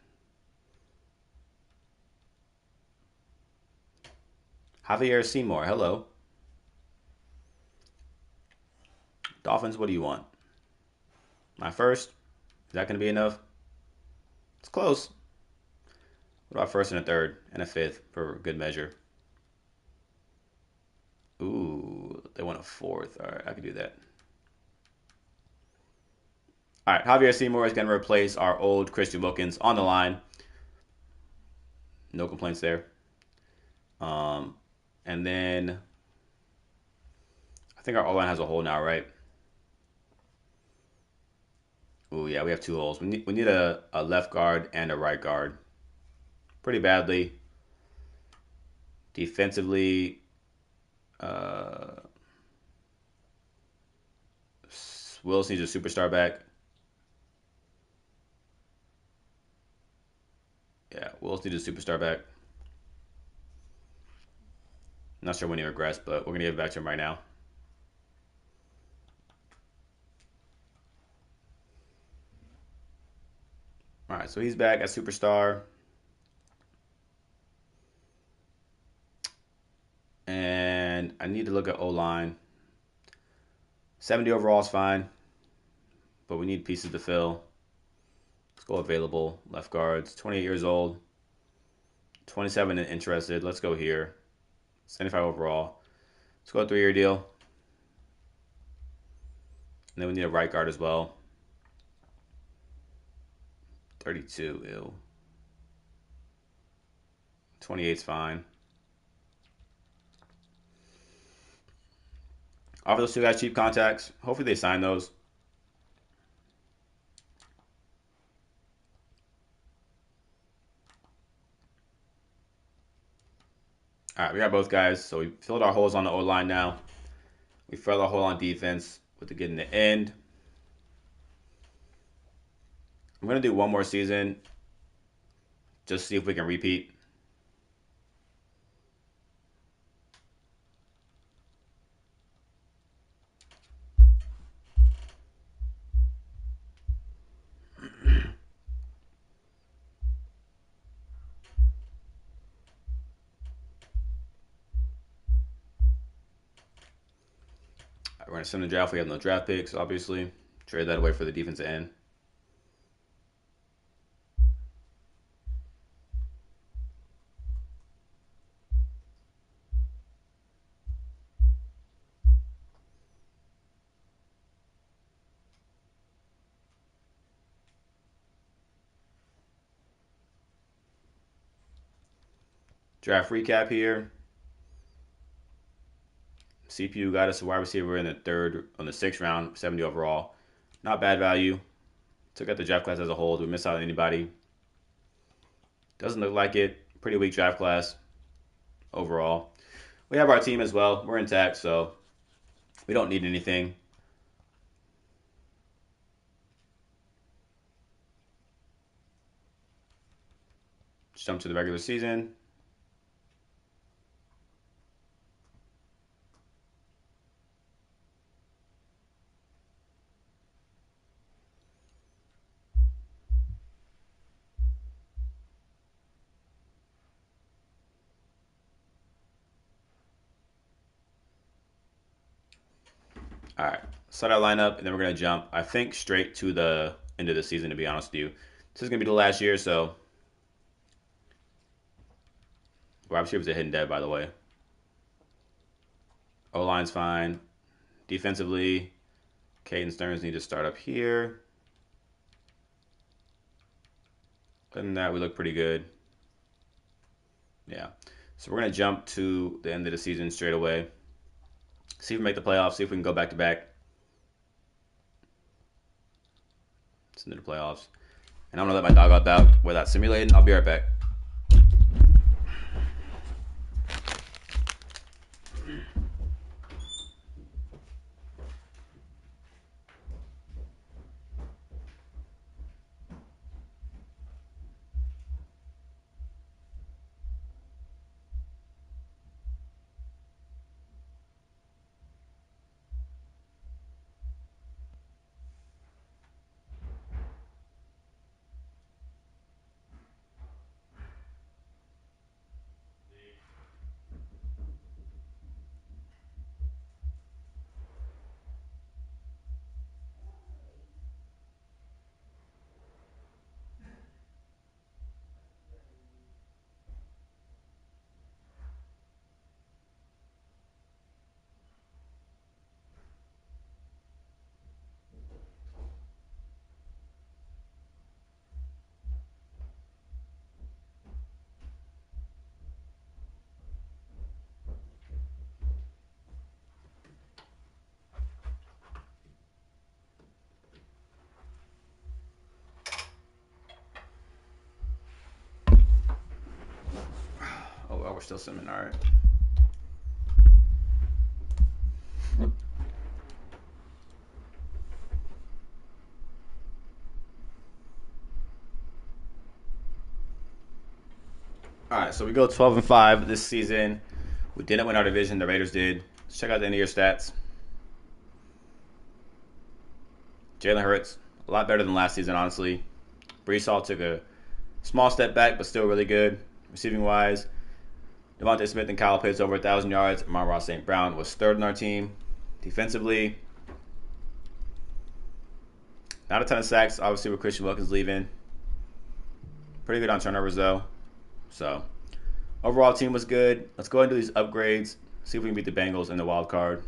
Javier Seymour, hello. Dolphins, what do you want? My first? Is that going to be enough? It's close. What about first and a third and a fifth for good measure? Ooh, they want a fourth. All right, I can do that. All right, Javier Seymour is going to replace our old Christian Wilkins on the line. No complaints there. And then I think our O-line has a hole now, right? Oh yeah, we have two holes. We need a left guard and a right guard. Pretty badly. Defensively, uh, Willis needs a superstar back. Yeah, Willis needs a superstar back. Not sure when he regressed, but we're gonna give it back to him right now. All right, so he's back at superstar. And I need to look at O-line. 70 overall is fine, but we need pieces to fill. Let's go available. Left guards, 28 years old, 27 and interested. Let's go here. 75 overall. Let's go a 3-year deal. And then we need a right guard as well. 32, ew. 28 is fine. Offer those two guys cheap contacts. Hopefully they sign those. All right, we got both guys. So we filled our holes on the O-line now. We filled our hole on defense with the getting the end. I'm going to do one more season. Just see if we can repeat. We're going to send the draft. We have no draft picks, obviously. Trade that away for the defensive end. Draft recap here. CPU got us a wide receiver in the third, on the sixth round, 70 overall. Not bad value. Took out the draft class as a whole. Did we miss out on anybody? Doesn't look like it. Pretty weak draft class overall. We have our team as well. We're intact, so we don't need anything. Just jump to the regular season. All right, start our lineup, and then we're gonna jump. I think straight to the end of the season. To be honest with you, this is gonna be the last year, so wide receivers a hidden dead, by the way. O line's fine. Defensively, Caden Stearns need to start up here. Other than that, we look pretty good. Yeah. So we're gonna jump to the end of the season straight away. See if we make the playoffs. See if we can go back to back. It's into the playoffs. And I'm gonna let my dog out without simulating. I'll be right back. Oh, well, we're still simming. All right. All right, so we go 12-5 this season. We didn't win our division. The Raiders did. Let's check out the end of your stats. Jalen Hurts, a lot better than last season, honestly. Brees Hall took a small step back, but still really good receiving wise. Devontae Smith and Kyle Pitts over 1,000 yards. Amon-Ra St. Brown was third on our team. Defensively, not a ton of sacks, obviously, with Christian Wilkins leaving. Pretty good on turnovers, though. So, overall, team was good. Let's go ahead and do these upgrades. See if we can beat the Bengals in the wild card.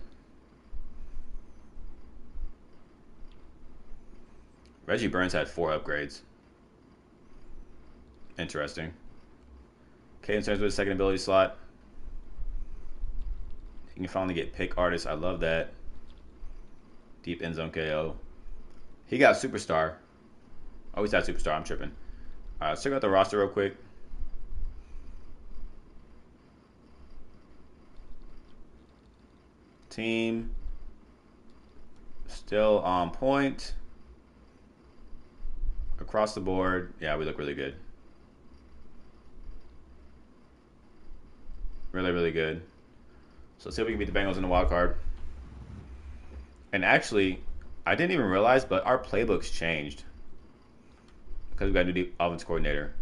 Reggie Burns had 4 upgrades. Interesting. Caden Stearns with a second ability slot. You can finally get pick artist. I love that. Deep end zone KO. He got superstar. Oh, he's had superstar. I'm tripping. All right, let's check out the roster real quick. Team still on point. Across the board, yeah, we look really good. Really, really good. So let's see if we can beat the Bengals in the wild card. And actually, I didn't even realize, but our playbook's changed. Because we got a new offense coordinator.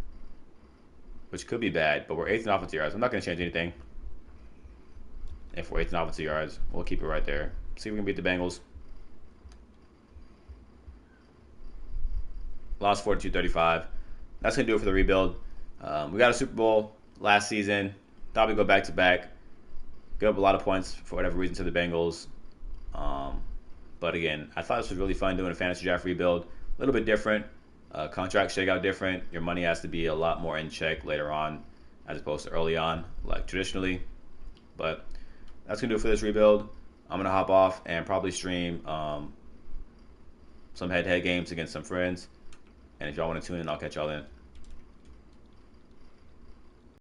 Which could be bad, but we're 8th in offensive yards. I'm not going to change anything. If we're 8th in offensive yards, we'll keep it right there. See if we can beat the Bengals. Lost 42-35. That's going to do it for the rebuild. We got a Super Bowl last season. Thought we'd go back to back. Give up a lot of points for whatever reason to the Bengals. But again, I thought this was really fun doing a fantasy draft rebuild. A little bit different. Contracts shake out different. Your money has to be a lot more in check later on as opposed to early on, like traditionally. But that's going to do it for this rebuild. I'm going to hop off and probably stream some head-to-head games against some friends. And if y'all want to tune in, I'll catch y'all then.